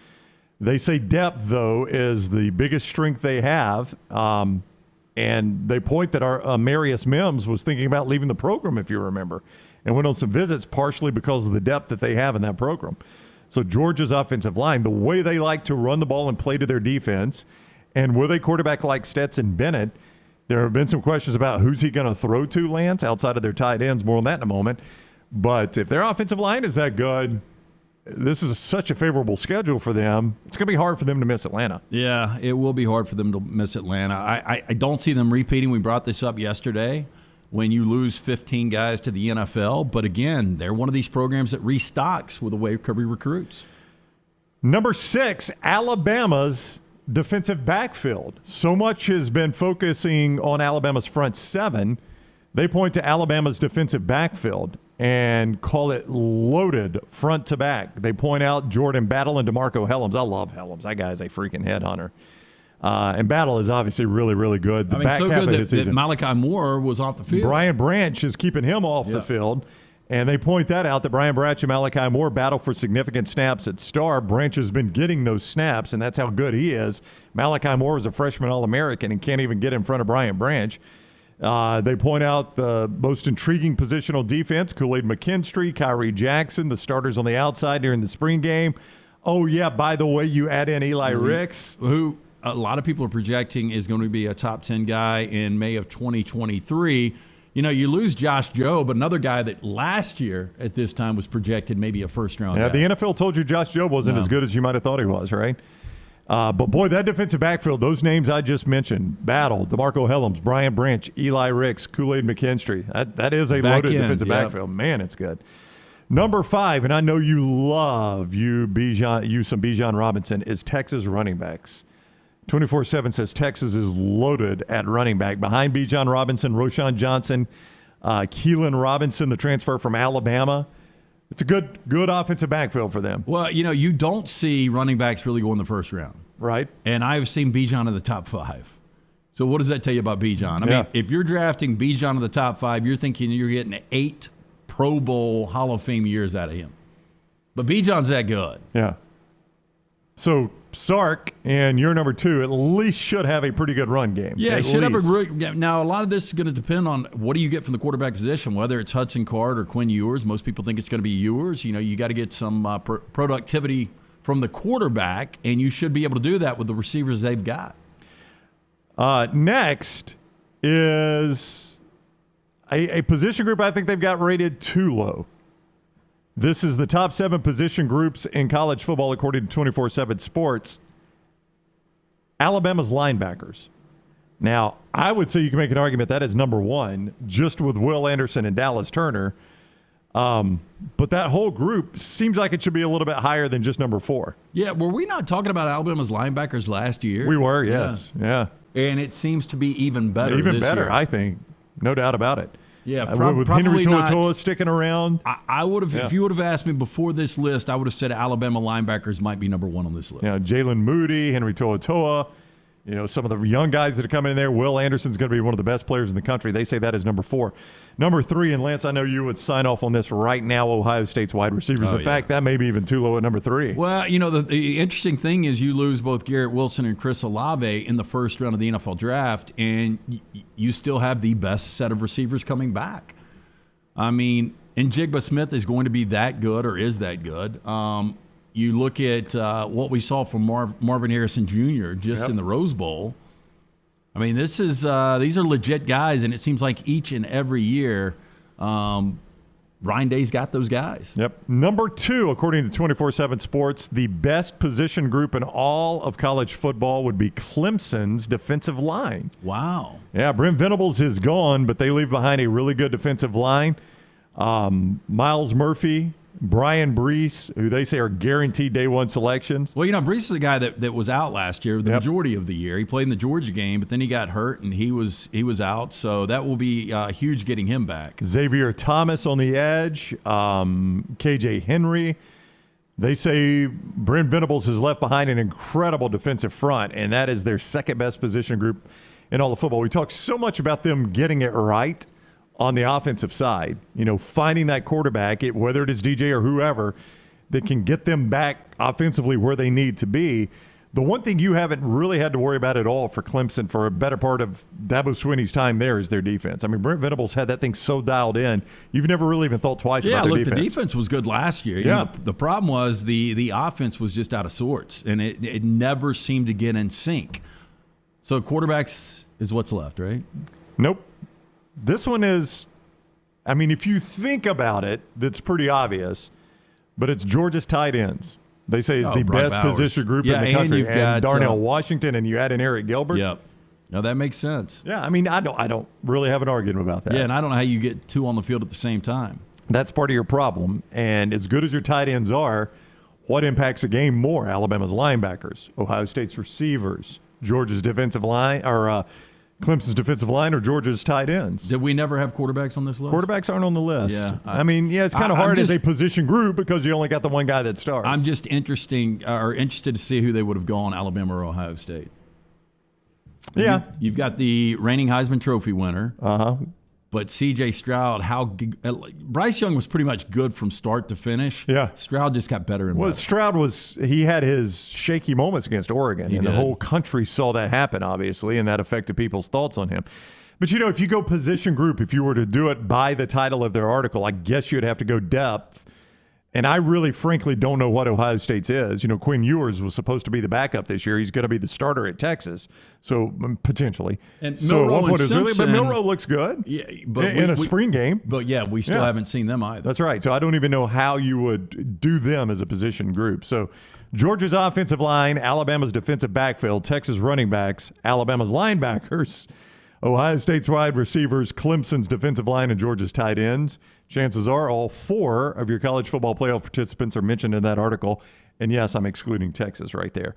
They say depth, though, is the biggest strength they have. And they point that our Marius Mims was thinking about leaving the program, if you remember, and went on some visits partially because of the depth that they have in that program. So Georgia's offensive line, the way they like to run the ball and play to their defense, and with a quarterback like Stetson Bennett, there have been some questions about who's he going to throw to, Lance, outside of their tight ends. More on that in a moment. But if their offensive line is that good, this is such a favorable schedule for them. It's going to be hard for them to miss Atlanta. Yeah, it will be hard for them to miss Atlanta. I don't see them repeating. We brought this up yesterday when you lose 15 guys to the NFL. But again, they're one of these programs that restocks with the way Kirby recruits. Number 6, Alabama's defensive backfield. So much has been focusing on Alabama's front 7. They point to Alabama's defensive backfield and call it loaded front to back. They point out Jordan Battle and DeMarco Hellams. I love Hellams. That guy's a freaking headhunter. And Battle is obviously really, really good. The back so half good of the season. that Malachi Moore was off the field. Brian Branch is keeping him off the field. And they point that out, that Brian Branch and Malachi Moore battle for significant snaps at star. Branch has been getting those snaps, and that's how good he is. Malachi Moore was a freshman All-American and can't even get in front of Brian Branch. They point out the most intriguing positional defense, Kool-Aid McKinstry, Kyrie Jackson, the starters on the outside during the spring game. Oh, yeah, by the way, you add in Eli Ricks. Who a lot of people are projecting is going to be a top 10 guy in May of 2023. You know, you lose Josh Jobe, another guy that last year at this time was projected maybe a first-round guy. The NFL told you Josh Jobe wasn't as good as you might have thought he was, right? But, boy, that defensive backfield, those names I just mentioned, Battle, DeMarco Hellams, Brian Branch, Eli Ricks, Kool-Aid McKinstry, that is a loaded defensive backfield. Man, it's good. Number 5, and I know you love some Bijan Robinson, is Texas running backs. 24/7 says Texas is loaded at running back. Behind Bijan Robinson, Roshan Johnson, Keelan Robinson, the transfer from Alabama. It's a good offensive backfield for them. Well, you know, you don't see running backs really go in the first round. Right. And I've seen Bijan in the top 5. So what does that tell you about Bijan? I mean, if you're drafting Bijan in the top 5, you're thinking you're getting 8 Pro Bowl Hall of Fame years out of him. But Bijan's that good. Yeah. So Sark and your number 2 at least should have a pretty good run game. Yeah, should have a great. Now, a lot of this is going to depend on what do you get from the quarterback position, whether it's Hudson Card or Quinn Ewers. Most people think it's going to be Ewers. You know, you got to get some productivity from the quarterback, and you should be able to do that with the receivers they've got. Next is a position group I think they've got rated too low. This is the top 7 position groups in college football according to 24/7 Sports. Alabama's linebackers. Now, I would say you can make an argument that is number 1, just with Will Anderson and Dallas Turner. But that whole group seems like it should be a little bit higher than just number 4. Yeah, were we not talking about Alabama's linebackers last year? We were, yes. Yeah. And it seems to be even better Even this better, year. I think. No doubt about it. Yeah, with Henry probably not. To'oTo'o sticking around. I would have, if you would have asked me before this list, I would have said Alabama linebackers might be number 1 on this list. Yeah, Jalen Moody, Henry To'oTo'o. Some of the young guys that are coming in there. Will Anderson's going to be one of the best players in the country. They say that is number 4. Number 3, and Lance, I know you would sign off on this right now, Ohio State's wide receivers. In fact, that may be even too low at number 3. Well, the interesting thing is you lose both Garrett Wilson and Chris Olave in the first round of the NFL draft, and you still have the best set of receivers coming back. I mean, Njigba Smith is going to be that good or is that good. You look at what we saw from Marvin Harrison Jr. just in the Rose Bowl. I mean, these are legit guys, and it seems like each and every year, Ryan Day's got those guys. Yep. Number 2, according to 24/7 Sports, the best position group in all of college football would be Clemson's defensive line. Wow. Yeah, Brent Venables is gone, but they leave behind a really good defensive line. Miles Murphy, Brian Brees, who they say are guaranteed day 1 selections. Well, Brees is a guy that was out last year, the majority of the year. He played in the Georgia game, but then he got hurt and he was out. So that will be huge getting him back. Xavier Thomas on the edge, KJ Henry. They say Brent Venables has left behind an incredible defensive front, and that is their second best position group in all of football. We talk so much about them getting it right on the offensive side, finding that quarterback, whether it is DJ or whoever, that can get them back offensively where they need to be. The one thing you haven't really had to worry about at all for Clemson for a better part of Dabo Swinney's time there is their defense. I mean, Brent Venables had that thing so dialed in, you've never really even thought twice about their defense. The defense was good last year. Yeah. The problem was the offense was just out of sorts, and it never seemed to get in sync. So quarterbacks is what's left, right? Nope. This one is, I mean, if you think about it, that's pretty obvious, but it's Georgia's tight ends. They say is the best position group in the country. And Darnell Washington, and you add in Eric Gilbert. Yep. No, that makes sense. Yeah, I mean, I don't really have an argument about that. Yeah, and I don't know how you get 2 on the field at the same time. That's part of your problem. And as good as your tight ends are, what impacts a game more? Alabama's linebackers, Ohio State's receivers, Georgia's defensive line, or Clemson's defensive line, or Georgia's tight ends. Did we never have quarterbacks on this list? Quarterbacks aren't on the list. Yeah, I mean, it's kind of hard as a position group because you only got the one guy that starts. I'm just interested to see who they would have gone, Alabama or Ohio State. Yeah. You've got the reigning Heisman Trophy winner. Uh-huh. But C.J. Stroud, Bryce Young was pretty much good from start to finish. Yeah. Stroud just got better and better. Stroud he had his shaky moments against Oregon, and the whole country saw that happen, obviously, and that affected people's thoughts on him. But, if you go position group, if you were to do it by the title of their article, I guess you'd have to go depth. And I really, frankly, don't know what Ohio State's is. Quinn Ewers was supposed to be the backup this year. He's going to be the starter at Texas, so potentially. And so Milroe and Simpson, but Milroe looks good in a spring game. But, we still haven't seen them either. That's right. So I don't even know how you would do them as a position group. So Georgia's offensive line, Alabama's defensive backfield, Texas running backs, Alabama's linebackers, Ohio State's wide receivers, Clemson's defensive line, and Georgia's tight ends. Chances are all 4 of your college football playoff participants are mentioned in that article. And yes, I'm excluding Texas right there.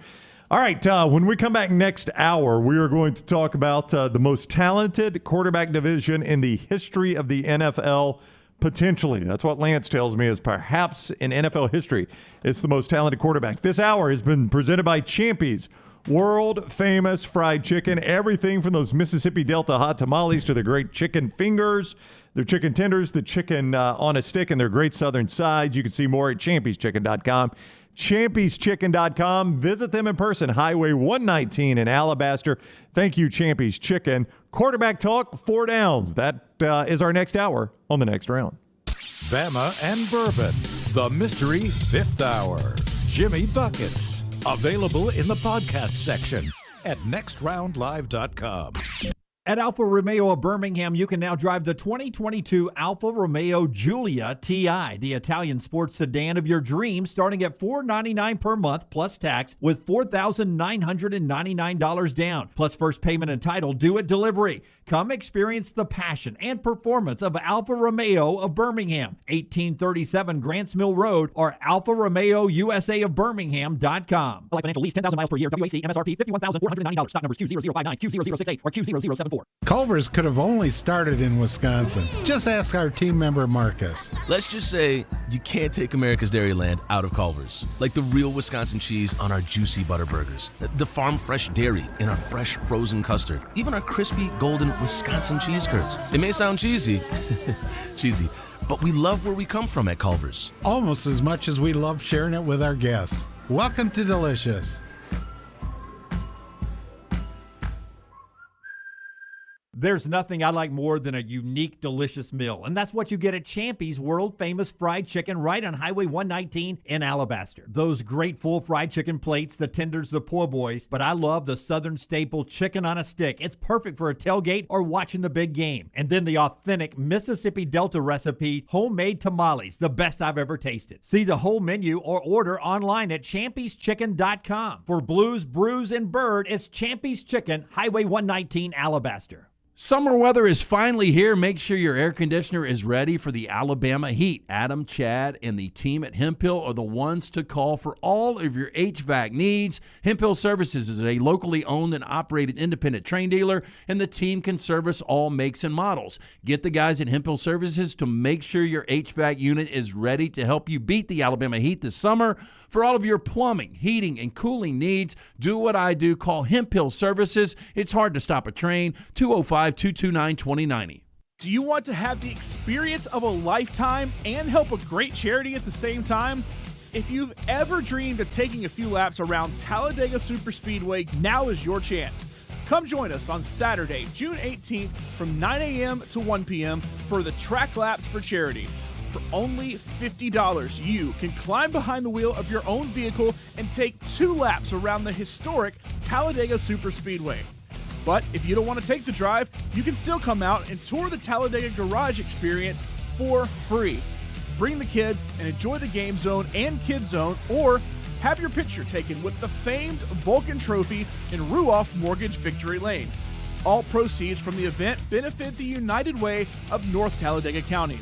All right, when we come back next hour, we are going to talk about the most talented quarterback division in the history of the NFL, potentially. That's what Lance tells me is perhaps in NFL history, it's the most talented quarterback. This hour has been presented by Champy's world famous fried chicken. Everything from those Mississippi Delta hot tamales to the great chicken fingers, their chicken tenders, the chicken on a stick, and their great southern sides. You can see more at champyschicken.com. Champyschicken.com. Visit them in person, Highway 119 in Alabaster. Thank you, Champy's Chicken. Quarterback talk, 4 downs. That is our next hour on the next round. Bama and Bourbon, the mystery 5th hour. Jimmy Buckets. Available in the podcast section at nextroundlive.com. At Alfa Romeo of Birmingham, you can now drive the 2022 Alfa Romeo Giulia TI, the Italian sports sedan of your dreams, starting at $499 per month plus tax with $4,999 down, plus first payment and title due at delivery. Come experience the passion and performance of Alfa Romeo of Birmingham, 1837 Grants Mill Road, or Alfa Romeo USA of Birmingham.com. Like financial lease, 10,000 miles per year, WAC, MSRP, $51,499. Stock numbers Q0059, Q0068, or Q0074. Culver's could have only started in Wisconsin. Just ask our team member Marcus. Let's just say you can't take America's Dairyland out of Culver's. Like the real Wisconsin cheese on our juicy butter burgers, the farm fresh dairy in our fresh frozen custard, even our crispy golden Wisconsin cheese curds. It may sound cheesy, but we love where we come from at Culver's. Almost as much as we love sharing it with our guests. Welcome to Delicious. There's nothing I like more than a unique, delicious meal, and that's what you get at Champy's world-famous fried chicken right on Highway 119 in Alabaster. Those great full fried chicken plates, the tenders, the po' boys, but I love the Southern staple chicken on a stick. It's perfect for a tailgate or watching the big game. And then the authentic Mississippi Delta recipe, homemade tamales, the best I've ever tasted. See the whole menu or order online at champyschicken.com. For Blues, Brews, and Bird, it's Champy's Chicken, Highway 119, Alabaster. Summer weather is finally here. Make sure your air conditioner is ready for the Alabama heat. Adam, Chad, and the team at Hemphill are the ones to call for all of your HVAC needs. Hemphill Services is a locally owned and operated independent train dealer, and the team can service all makes and models. Get the guys at Hemphill Services to make sure your HVAC unit is ready to help you beat the Alabama heat this summer. For all of your plumbing, heating, and cooling needs, do what I do. Call Hemphill Services. It's hard to stop a train. 205-229-2090. Do you want to have the experience of a lifetime and help a great charity at the same time? If you've ever dreamed of taking a few laps around Talladega Superspeedway, now is your chance. Come join us on Saturday, June 18th from 9 a.m. to 1 p.m. for the Track Laps for Charity. For only $50, you can climb behind the wheel of your own vehicle and take 2 laps around the historic Talladega Superspeedway. But if you don't want to take the drive, you can still come out and tour the Talladega Garage experience for free. Bring the kids and enjoy the Game Zone and Kids Zone, or have your picture taken with the famed Vulcan Trophy in Ruoff Mortgage Victory Lane. All proceeds from the event benefit the United Way of North Talladega County.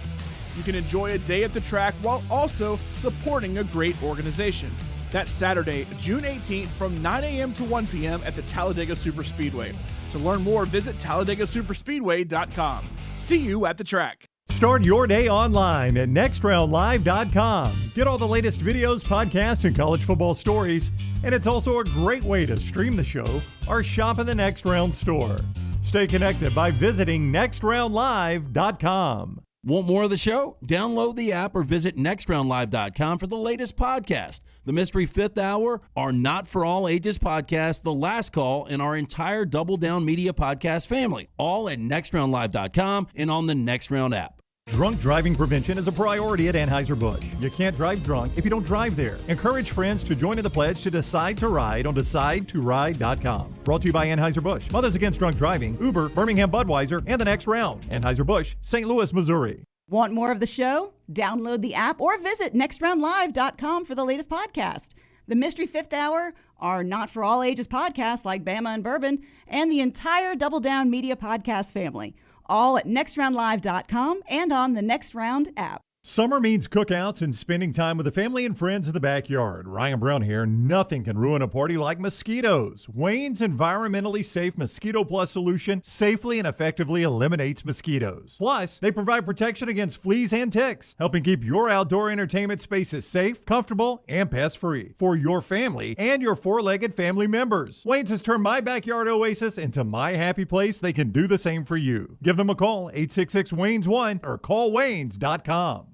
You can enjoy a day at the track while also supporting a great organization. That's Saturday, June 18th from 9 a.m. to 1 p.m. at the Talladega Superspeedway. To learn more, visit TalladegaSuperspeedway.com. See you at the track. Start your day online at nextroundlive.com. Get all the latest videos, podcasts, and college football stories. And it's also a great way to stream the show or shop in the Next Round store. Stay connected by visiting nextroundlive.com. Want more of the show? Download the app or visit nextroundlive.com for the latest podcast. The Mystery Fifth Hour, our Not For All Ages podcast, The Last Call, and our entire Double Down Media podcast family. All at nextroundlive.com and on the Next Round app. Drunk driving prevention is a priority at Anheuser-Busch. You can't drive drunk if you don't drive there. Encourage friends to join in the pledge to Decide to Ride on DecideToRide.com. Brought to you by Anheuser-Busch, Mothers Against Drunk Driving, Uber, Birmingham Budweiser, and the Next Round. Anheuser-Busch, St. Louis, Missouri. Want more of the show? Download the app or visit nextroundlive.com for the latest podcast. The Mystery Fifth Hour, our Not For All Ages podcast like Bama and Bourbon, and the entire Double Down Media podcast family. All at nextroundlive.com and on the Next Round app. Summer means cookouts and spending time with the family and friends in the backyard. Ryan Brown here. Nothing can ruin a party like mosquitoes. Wayne's environmentally safe Mosquito Plus solution safely and effectively eliminates mosquitoes. Plus, they provide protection against fleas and ticks, helping keep your outdoor entertainment spaces safe, comfortable, and pest-free for your family and your four-legged family members. Wayne's has turned my backyard oasis into my happy place. They can do the same for you. Give them a call, 866-WAYNES-1, or callwaynes.com.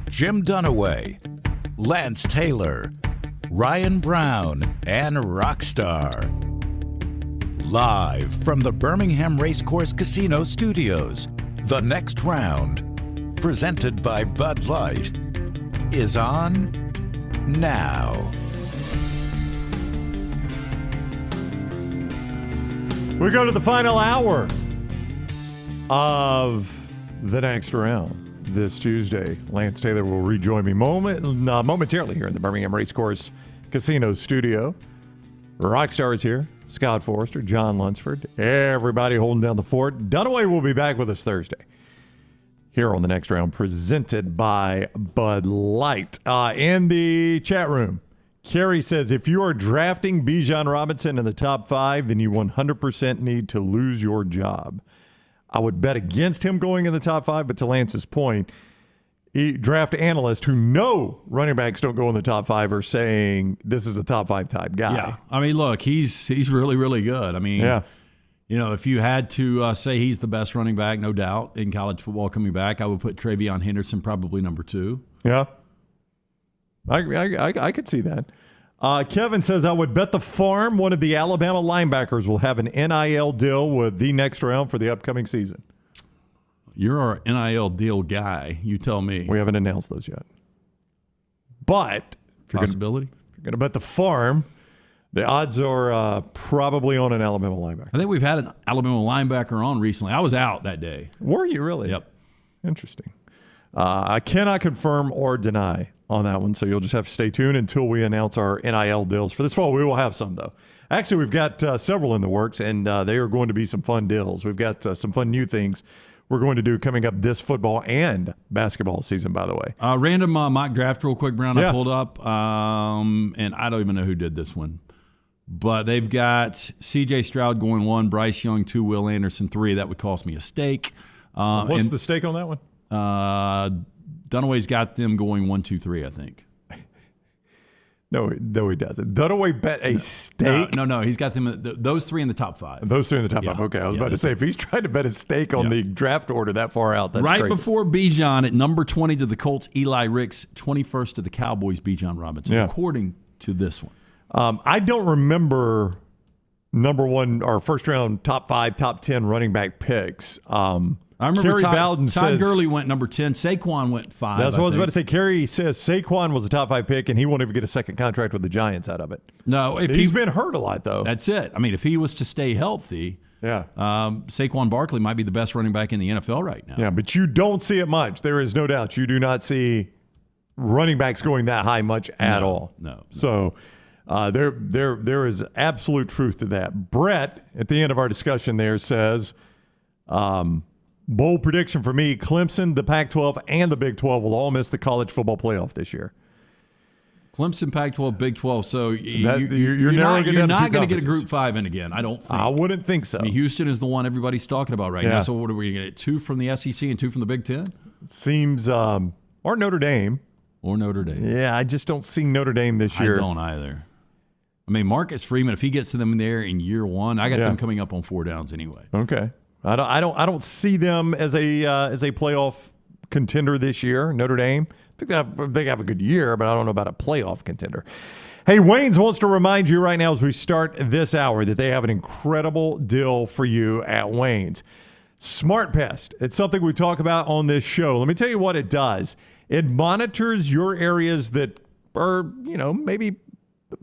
Jim Dunaway, Lance Taylor, Ryan Brown, and Rockstar. Live from the Birmingham Racecourse Casino Studios, The Next Round, presented by Bud Light, is on now. We go to the final hour of the next round this Tuesday. Lance Taylor will rejoin me momentarily here in the Birmingham Racecourse Casino studio. Rockstar is here. Scott Forrester, John Lunsford, everybody holding down the fort. Dunaway will be back with us Thursday here on the next round, presented by Bud Light. In the chat room, Kerry says, if you are drafting Bijan Robinson in the top 5, then you 100% need to lose your job. I would bet against him going in the top 5, but to Lance's point, draft analysts who know running backs don't go in the top 5 are saying this is a top 5 type guy. Yeah, I mean, look, he's really, really good. I mean, if you had to say he's the best running back, no doubt, in college football coming back, I would put Travion Henderson probably number 2. Yeah. I could see that. Kevin says, I would bet the farm one of the Alabama linebackers will have an NIL deal with the next round for the upcoming season. You're our NIL deal guy. You tell me. We haven't announced those yet. But possibility. If you're going to bet the farm, the odds are probably on an Alabama linebacker. I think we've had an Alabama linebacker on recently. I was out that day. Were you really? Yep. Interesting. I cannot confirm or deny on that one, so you'll just have to stay tuned until we announce our NIL deals for this fall. We will have some, though. Actually, we've got several in the works, and they are going to be some fun deals. We've got some fun new things we're going to do coming up this football and basketball season, by the way. Random mock draft real quick, Brown, I pulled up, and I don't even know who did this one. But they've got C.J. Stroud going 1, Bryce Young 2, Will Anderson 3. That would cost me a steak. What's the stake on that one? Dunaway's got them going 1, 2, 3, I think. No, he doesn't. Dunaway bet a stake? No. He's got them those 3 in the top 5. Those 3 in the top 5. Okay, I was about to say, if he's trying to bet a stake on the draft order that far out, that's right crazy. Before Bijan at number 20 to the Colts, Eli Ricks, 21st to the Cowboys, Bijan Robinson, according to this one. I don't remember number 1 or first round top 5, top 10 running back picks. I remember Todd Gurley went number 10. Saquon went 5. That's what I was about to say. Kerry says Saquon was a top 5 pick, and he won't even get a second contract with the Giants out of it. No, if he's been hurt a lot, though. That's it. I mean, if he was to stay healthy, Saquon Barkley might be the best running back in the NFL right now. Yeah, but you don't see it much. There is no doubt. You do not see running backs going that high much at all. No. So there is absolute truth to that. Brett, at the end of our discussion there, says, bold prediction for me, Clemson, the Pac-12, and the Big 12 will all miss the college football playoff this year. Clemson, Pac-12, Big 12. So you're not going to get a Group 5 in again, I don't think. I wouldn't think so. I mean, Houston is the one everybody's talking about right now. So what are we going to get, 2 from the SEC and 2 from the Big 10? It seems, or Notre Dame. Or Notre Dame. Yeah, I just don't see Notre Dame this year. I don't either. I mean, Marcus Freeman, if he gets to them there in year 1, I got them coming up on 4 downs anyway. Okay. I don't see them as a playoff contender this year. Notre Dame, I think they have a good year, but I don't know about a playoff contender. Hey, Wayne's wants to remind you right now as we start this hour that they have an incredible deal for you at Wayne's. Smart Pest. It's something we talk about on this show. Let me tell you what it does. It monitors your areas that are, maybe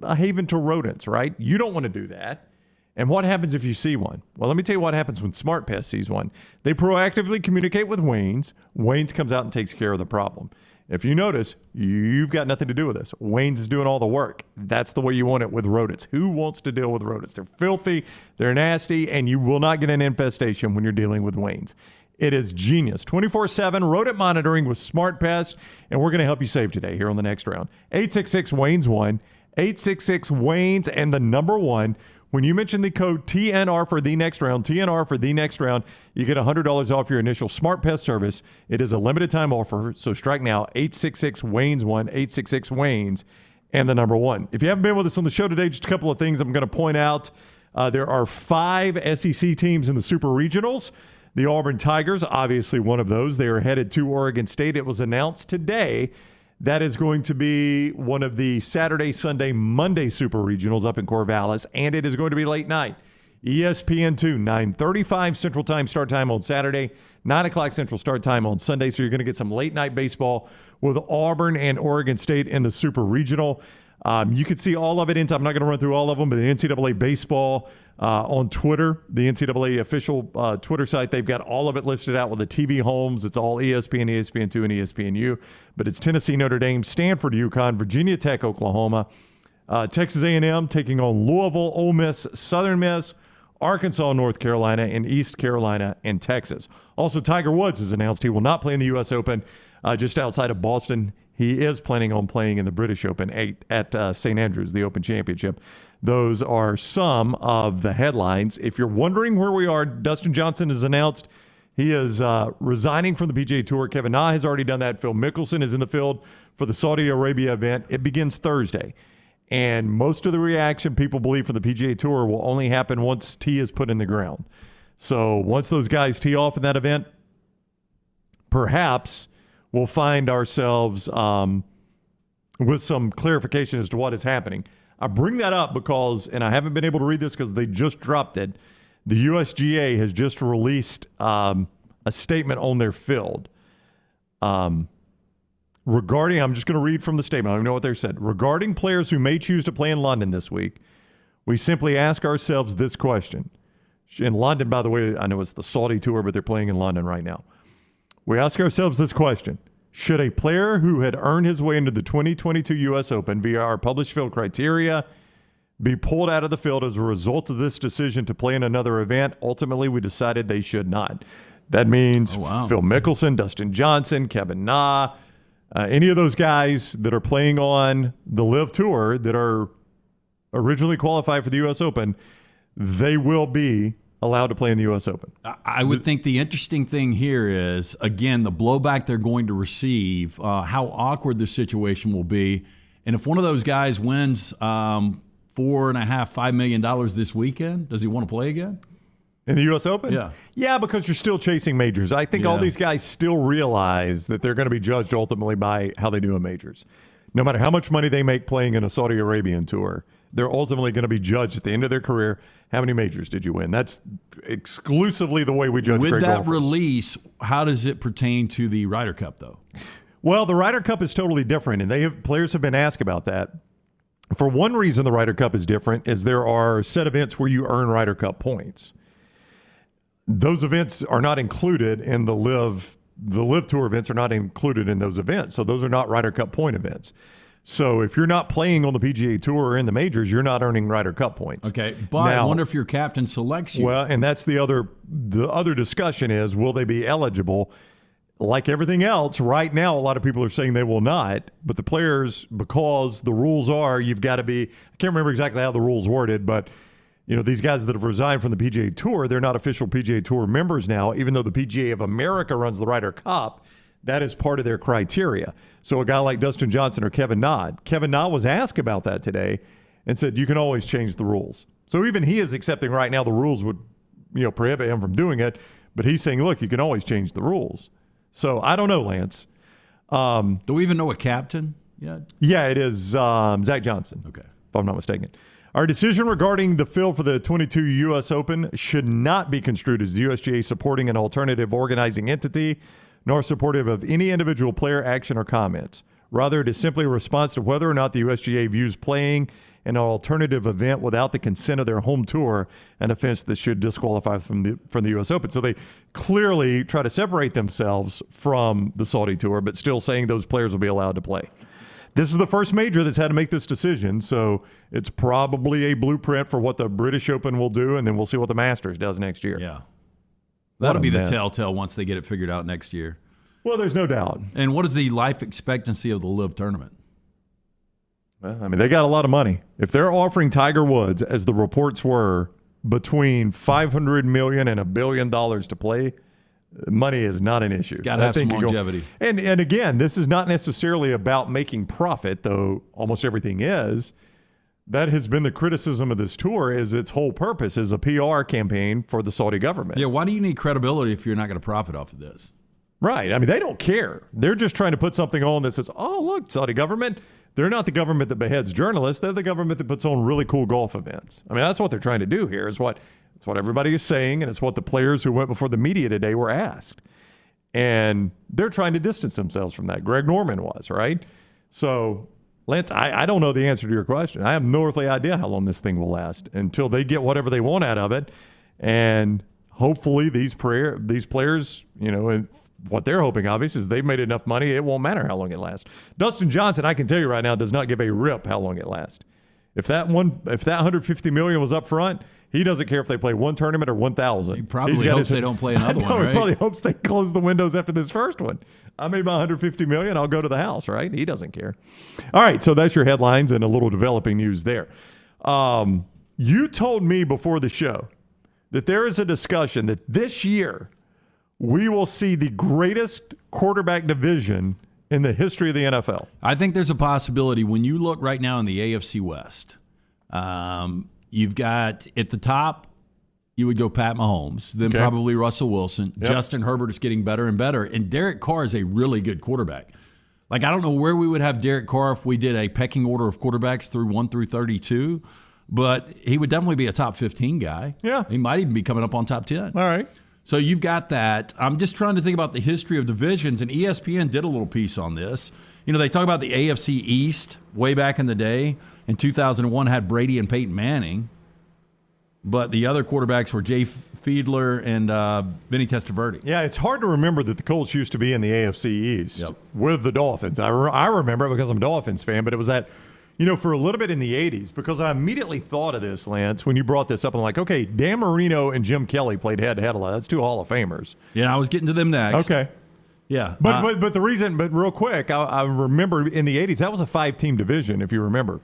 a haven to rodents, right? You don't want to do that. And what happens if you see one? Well, let me tell you what happens when Smart Pest sees one. They proactively communicate with Wayne's. Wayne's comes out and takes care of the problem. If you notice, you've got nothing to do with this. Wayne's is doing all the work. That's the way you want it with rodents. Who wants to deal with rodents? They're filthy, they're nasty, and you will not get an infestation when you're dealing with Wayne's. It is genius. 24/7 rodent monitoring with Smart Pest, and we're going to help you save today here on the next round. 866-WAYNES-1, 866-WAYNES, and the number 1. When you mention the code TNR for the next round, you get $100 off your initial Smart Pest service. It is a limited time offer, so strike now, 866-WAYNES-1, 866-WAYNES, and the number 1. If you haven't been with us on the show today, just a couple of things I'm going to point out. There are 5 SEC teams in the Super Regionals. The Auburn Tigers, obviously one of those. They are headed to Oregon State. It was announced today that is going to be one of the Saturday, Sunday, Monday Super Regionals up in Corvallis, and it is going to be late night. ESPN2, 9:35 Central Time start time on Saturday, 9 o'clock Central start time on Sunday, so you're going to get some late night baseball with Auburn and Oregon State in the Super Regional. You can see all of it. I'm not going to run through all of them, but the NCAA baseball on Twitter, the NCAA official Twitter site, they've got all of it listed out with the TV homes. It's all ESPN, ESPN2, and ESPNU. But it's Tennessee, Notre Dame, Stanford, UConn, Virginia Tech, Oklahoma, Texas A&M taking on Louisville, Ole Miss, Southern Miss, Arkansas, North Carolina, and East Carolina and Texas. Also, Tiger Woods has announced he will not play in the U.S. Open just outside of Boston. He is planning on playing in the British Open at St. Andrews, the Open Championship. Those are some of the headlines. If you're wondering where we are, Dustin Johnson has announced he is resigning from the PGA Tour. Kevin Na has already done that. Phil Mickelson is in the field for the Saudi Arabia event. It begins Thursday. And most of the reaction, people believe, from the PGA Tour will only happen once tee is put in the ground. So once those guys tee off in that event, perhaps we'll find ourselves with some clarification as to what is happening. I bring that up because, and I haven't been able to read this because they just dropped it, the USGA has just released a statement on their field regarding, I'm just going to read from the statement. I don't even know what they said. Regarding players who may choose to play in London this week, we simply ask ourselves this question. In London, by the way, I know it's the Saudi tour, but they're playing in London right now. We ask ourselves this question. Should a player who had earned his way into the 2022 U.S. Open via our published field criteria be pulled out of the field as a result of this decision to play in another event? Ultimately, we decided they should not. That means Phil Mickelson, Dustin Johnson, Kevin Na, any of those guys that are playing on the LIV Tour that are originally qualified for the U.S. Open, they will be allowed to play in the U.S. Open. I would think the interesting thing here is, again, the blowback they're going to receive, how awkward the situation will be. And if one of those guys wins $4.5 million this weekend, does he want to play again? In the U.S. Open? Yeah. Yeah, because you're still chasing majors. I think all these guys still realize that they're going to be judged ultimately by how they do in majors. No matter how much money they make playing in a Saudi Arabian tour, they're ultimately going to be judged at the end of their career. How many majors did you win? That's exclusively the way we judge great golfers. With that release, how does it pertain to the Ryder Cup, though? Well, the Ryder Cup is totally different, and players have been asked about that. For one reason the Ryder Cup is different is there are set events where you earn Ryder Cup points. Those events are not included in the LIV Tour events are not included in those events. So those are not Ryder Cup point events. So if you're not playing on the PGA Tour or in the majors, you're not earning Ryder Cup points. Okay, but now, I wonder if your captain selects you. Well, and that's the other discussion is, will they be eligible? Like everything else, right now a lot of people are saying they will not, but the players, because the rules are, you've got to be, I can't remember exactly how the rules worded, but these guys that have resigned from the PGA Tour, they're not official PGA Tour members now, even though the PGA of America runs the Ryder Cup. That is part of their criteria. So a guy like Dustin Johnson or Kevin Na was asked about that today and said, you can always change the rules. So even he is accepting right now the rules would prohibit him from doing it, but he's saying, look, you can always change the rules. So I don't know, Lance. Do we even know a captain yet? Yeah, it is Zach Johnson, okay, if I'm not mistaken. Our decision regarding the field for the 22 U.S. Open should not be construed as the USGA supporting an alternative organizing entity, nor supportive of any individual player action or comments. Rather, it is simply a response to whether or not the USGA views playing in an alternative event without the consent of their home tour an offense that should disqualify from the U.S. Open. So they clearly try to separate themselves from the Saudi tour, but still saying those players will be allowed to play. This is the first major that's had to make this decision, so it's probably a blueprint for what the British Open will do, and then we'll see what the Masters does next year. Yeah. That'll be the telltale once they get it figured out next year. Well, there's no doubt. And what is the life expectancy of the LIV tournament? Well, I mean, they got a lot of money. If they're offering Tiger Woods, as the reports were, between $500 million and $1 billion to play, money is not an issue. Got to have some longevity. And again, this is not necessarily about making profit, though almost everything is. That has been the criticism of this tour, is its whole purpose is a PR campaign for the Saudi government. Yeah, why do you need credibility if you're not going to profit off of this? Right. I mean, they don't care. They're just trying to put something on that says, oh, look, Saudi government. They're not the government that beheads journalists. They're the government that puts on really cool golf events. I mean, that's what they're trying to do here. It's what everybody is saying, and it's what the players who went before the media today were asked. And they're trying to distance themselves from that. Greg Norman was, right? So Lance, I don't know the answer to your question. I have no earthly idea how long this thing will last until they get whatever they want out of it. And hopefully these players, and what they're hoping, obviously, is they've made enough money, it won't matter how long it lasts. Dustin Johnson, I can tell you right now, does not give a rip how long it lasts. If that $150 million was up front, he doesn't care if they play one tournament or 1,000. He probably hopes they don't play another one, right? He probably hopes they close the windows after this first one. I made my $150 million. I'll go to the house, right? He doesn't care. All right, so that's your headlines and a little developing news there. You told me before the show that there is a discussion that this year we will see the greatest quarterback division in the history of the NFL. I think there's a possibility when you look right now in the AFC West. You've got at the top, you would go Pat Mahomes, then probably Russell Wilson. Yep. Justin Herbert is getting better and better, and Derek Carr is a really good quarterback. Like, I don't know where we would have Derek Carr if we did a pecking order of quarterbacks through 1 through 32, but he would definitely be a top 15 guy. Yeah. He might even be coming up on top 10. All right. So you've got that. I'm just trying to think about the history of divisions, and ESPN did a little piece on this. They talk about the AFC East way back in the day. In 2001, had Brady and Peyton Manning, but the other quarterbacks were Jay Fiedler and Vinny Testaverde. Yeah, it's hard to remember that the Colts used to be in the AFC East with the Dolphins. I remember it because I'm a Dolphins fan, but it was that, for a little bit in the 80s, because I immediately thought of this, Lance, when you brought this up. I'm like, okay, Dan Marino and Jim Kelly played head-to-head a lot. That's 2 Hall of Famers. Yeah, I was getting to them next. Okay. Yeah. But the reason, real quick, I remember in the 80s, that was a 5-team division, if you remember.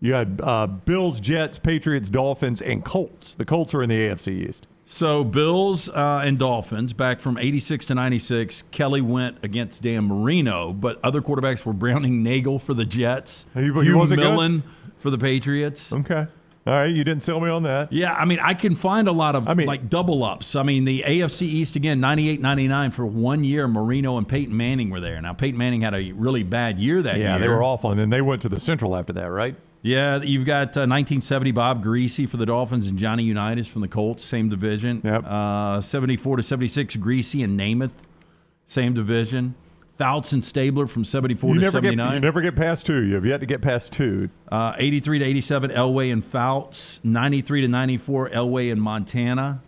You had Bills, Jets, Patriots, Dolphins, and Colts. The Colts are in the AFC East. So Bills and Dolphins, back from 86 to 96, Kelly went against Dan Marino, but other quarterbacks were Browning Nagel for the Jets, Hugh Millen for the Patriots. Okay. All right, you didn't sell me on that. Yeah, I can find a lot of double-ups. The AFC East, again, 98-99 for 1 year, Marino and Peyton Manning were there. Now, Peyton Manning had a really bad year that year. Yeah, they were awful, and then they went to the Central after that, right? Yeah, you've got 1970 Bob Greasy for the Dolphins and Johnny Unitas from the Colts, same division. Yep. 74 to 76 Greasy and Namath, same division. Fouts and Stabler from 74 to 79. You never get past 2. You have yet to get past 2. 83 to 87 Elway and Fouts. 93 to 94 Elway and Montana.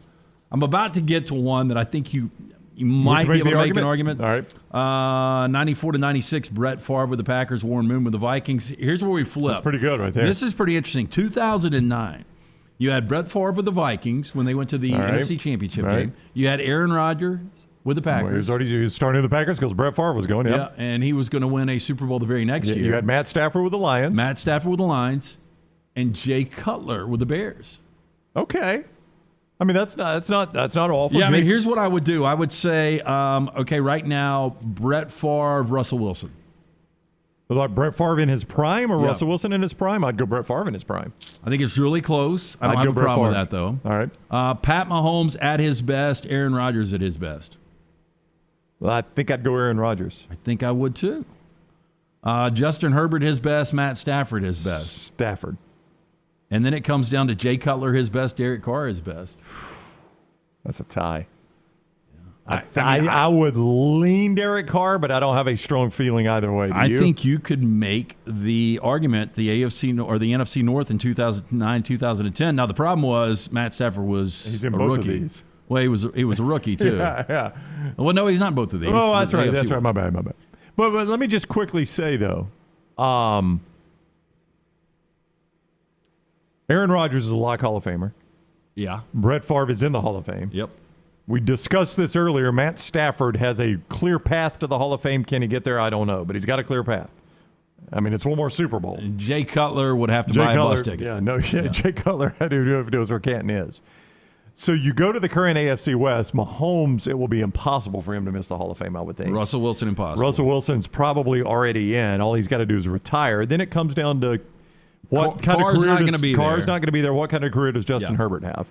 I'm about to get to one that I think you might be able to make an argument. All right. 94 to 96, Brett Favre with the Packers, Warren Moon with the Vikings. Here's where we flip. That's pretty good right there. This is pretty interesting. 2009, you had Brett Favre with the Vikings when they went to the NFC Championship game. You had Aaron Rodgers with the Packers. Well, he was starting with the Packers because Brett Favre was going. Yeah, and he was going to win a Super Bowl the very next year. You had Matt Stafford with the Lions. And Jay Cutler with the Bears. Okay. That's not awful. Yeah, here's what I would do. I would say, right now, Brett Favre, Russell Wilson. Like Brett Favre in his prime or Russell Wilson in his prime? I'd go Brett Favre in his prime. I think it's really close. I don't have a problem with that, though. All right. Pat Mahomes at his best, Aaron Rodgers at his best. Well, I think I'd go Aaron Rodgers. I think I would, too. Justin Herbert his best, Matt Stafford his best. Stafford. And then it comes down to Jay Cutler his best, Derek Carr his best. That's a tie. Yeah. I would lean Derek Carr, but I don't have a strong feeling either way. Do you? Think you could make the argument the AFC or the NFC North in 2009, 2010. Now the problem was Matt Stafford was he's in a both rookie. Of these. Well, he was a rookie too. yeah. Well, no, he's not both of these. Oh, that's right. That's right. My bad. But let me just quickly say though. Aaron Rodgers is a lock Hall of Famer. Yeah. Brett Favre is in the Hall of Fame. Yep. We discussed this earlier. Matt Stafford has a clear path to the Hall of Fame. Can he get there? I don't know, but he's got a clear path. It's one more Super Bowl. Jay Cutler would have to buy a bus ticket. Jay Cutler had to do if it was where Canton is. So you go to the current AFC West, Mahomes, it will be impossible for him to miss the Hall of Fame, I would think. Russell Wilson, impossible. Russell Wilson's probably already in. All he's got to do is retire. Then it comes down to what kind of career not going to be Carr's not going to be there. What kind of career does Justin Herbert have?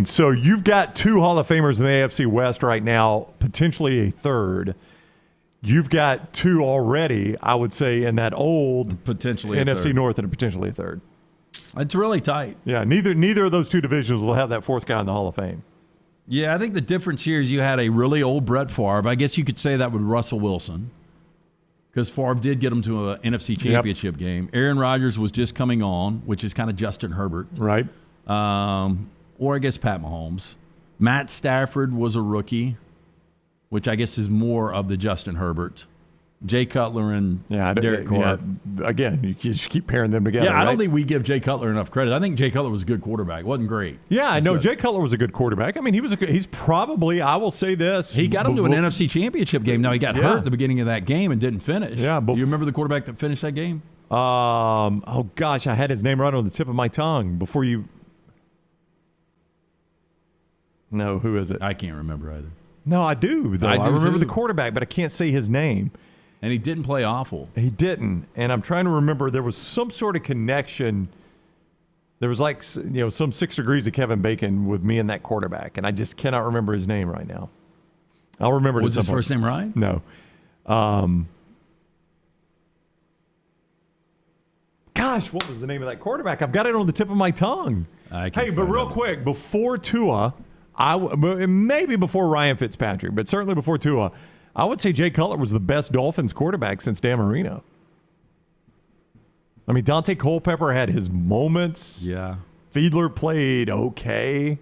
So you've got 2 Hall of Famers in the AFC West right now, potentially a third. You've got 2 already, I would say, in that old potentially NFC North and potentially a third. It's really tight. Yeah, neither of those 2 divisions will have that 4th guy in the Hall of Fame. Yeah, I think the difference here is you had a really old Brett Favre. I guess you could say that with Russell Wilson. because Favre did get them to an NFC Championship game. Aaron Rodgers was just coming on, which is kind of Justin Herbert. Right. Or I guess Pat Mahomes. Matt Stafford was a rookie, which I guess is more of the Justin Herbert. Jay Cutler and Derek Carr. Yeah, again, you just keep pairing them together. Yeah, I don't right? think we give Jay Cutler enough credit. I think Jay Cutler was a good quarterback. Wasn't great. Yeah, I know. Jay Cutler was a good quarterback. I mean, he's probably, I will say this. He got him to an NFC Championship game. Now, he got hurt at the beginning of that game and didn't finish. Yeah. Do you remember the quarterback that finished that game? Oh, gosh, I had his name right on the tip of my tongue before you. No, who is it? I can't remember either. No, I do, though. I remember the quarterback, but I can't say his name. And he didn't play awful. He didn't. And I'm trying to remember, there was some sort of connection. There was like, some 6 degrees of Kevin Bacon with me and that quarterback. And I just cannot remember his name right now. I'll remember it. Was his first name Ryan? No. Gosh, what was the name of that quarterback? I've got it on the tip of my tongue. Hey, but real quick, before Tua, maybe before Ryan Fitzpatrick, but certainly before Tua, I would say Jay Cutler was the best Dolphins quarterback since Dan Marino. I mean, Dante Culpepper had his moments. Yeah. Fiedler played okay.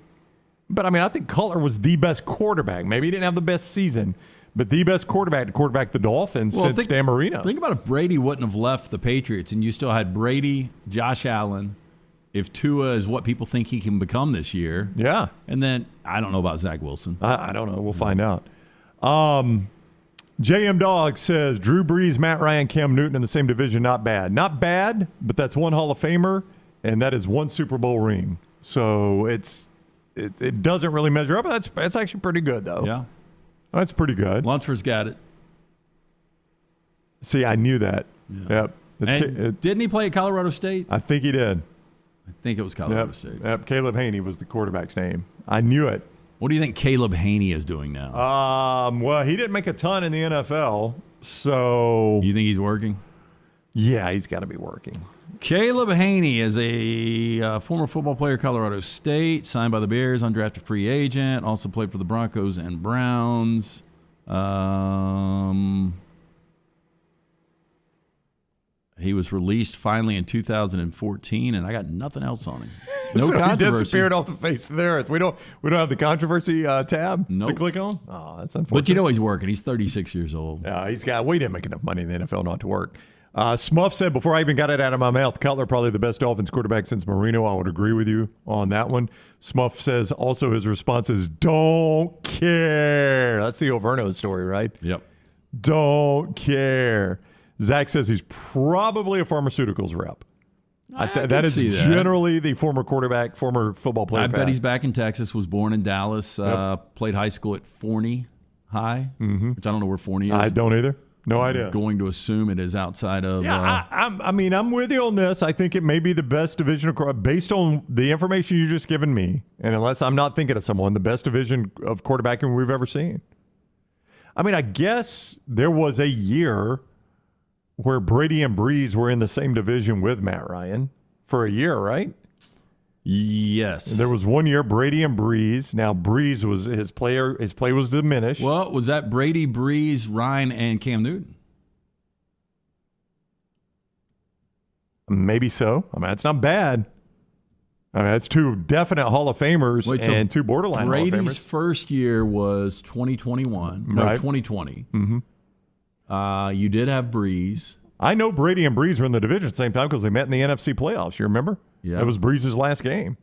But, I mean, I think Cutler was the best quarterback. Maybe he didn't have the best season, but the best quarterback to quarterback the Dolphins since Dan Marino. Think about if Brady wouldn't have left the Patriots and you still had Brady, Josh Allen, if Tua is what people think he can become this year. Yeah. And then, I don't know about Zach Wilson. I don't know. We'll find out. JM Dog says, Drew Brees, Matt Ryan, Cam Newton in the same division, not bad. Not bad, but that's one Hall of Famer, and that is one Super Bowl ring. So it doesn't really measure up. That's actually pretty good, though. Yeah. That's pretty good. Lunsford's got it. See, I knew that. Yeah. Yep. Didn't he play at Colorado State? I think he did. I think it was Colorado State. Yep. Caleb Haney was the quarterback's name. I knew it. What do you think Caleb Haney is doing now? Well, he didn't make a ton in the NFL, so... You think he's working? Yeah, he's got to be working. Caleb Haney is a former football player at Colorado State, signed by the Bears, undrafted free agent, also played for the Broncos and Browns. He was released finally in 2014, and I got nothing else on him. No so controversy. He disappeared off the face of the earth. We don't have the controversy tab to click on. Oh, that's unfortunate. But you know he's working. He's 36 years old. Yeah, we didn't make enough money in the NFL not to work. Smuff said, before I even got it out of my mouth, Cutler probably the best Dolphins quarterback since Marino. I would agree with you on that one. Smuff says also his response is, don't care. That's the Overno story, right? Yep. Don't care. Zach says he's probably a pharmaceuticals rep. That is generally the former quarterback, former football player. I bet he's back in Texas, was born in Dallas, played high school at Forney High, which I don't know where Forney is. I don't either. No idea. I'm going to assume it is outside of... I'm with you on this. I think it may be the best division based on the information you just given me, and unless I'm not thinking of someone, the best division of quarterbacking we've ever seen. I mean, I guess there was a year where Brady and Breeze were in the same division with Matt Ryan for a year, right? Yes. There was 1 year Brady and Breeze. Now Breeze was his play was diminished. Well, was that Brady, Breeze, Ryan, and Cam Newton? Maybe so. I mean, that's not bad. I mean, that's two definite Hall of Famers and two borderline Hall of Famers. Brady's first year was 2021. No, right. 2020. Mm-hmm. You did have Breeze. I know Brady and Breeze were in the division at the same time because they met in the NFC playoffs. You remember? Yeah. That was Breeze's last game.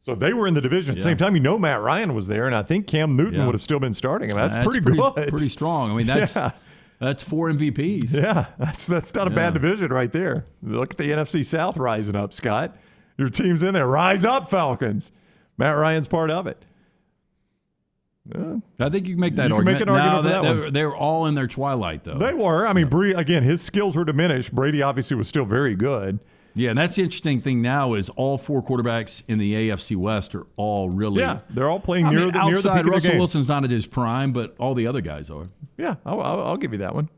So they were in the division at the same time. You know Matt Ryan was there, and I think Cam Newton would have still been starting. I mean, that's pretty good. Pretty strong. I mean, that's 4 MVPs. Yeah, that's not a bad division right there. Look at the NFC South rising up, Scott. Your team's in there. Rise up, Falcons. Matt Ryan's part of it. I think you can make that argument. You can make an argument for that one. They were all in their twilight, though. They were. I mean, again, his skills were diminished. Brady obviously was still very good. Yeah, and that's the interesting thing now is all 4 quarterbacks in the AFC West are all really... Yeah, they're all playing near the peak outside of their game. Russell Wilson's not at his prime, but all the other guys are. Yeah, I'll give you that one.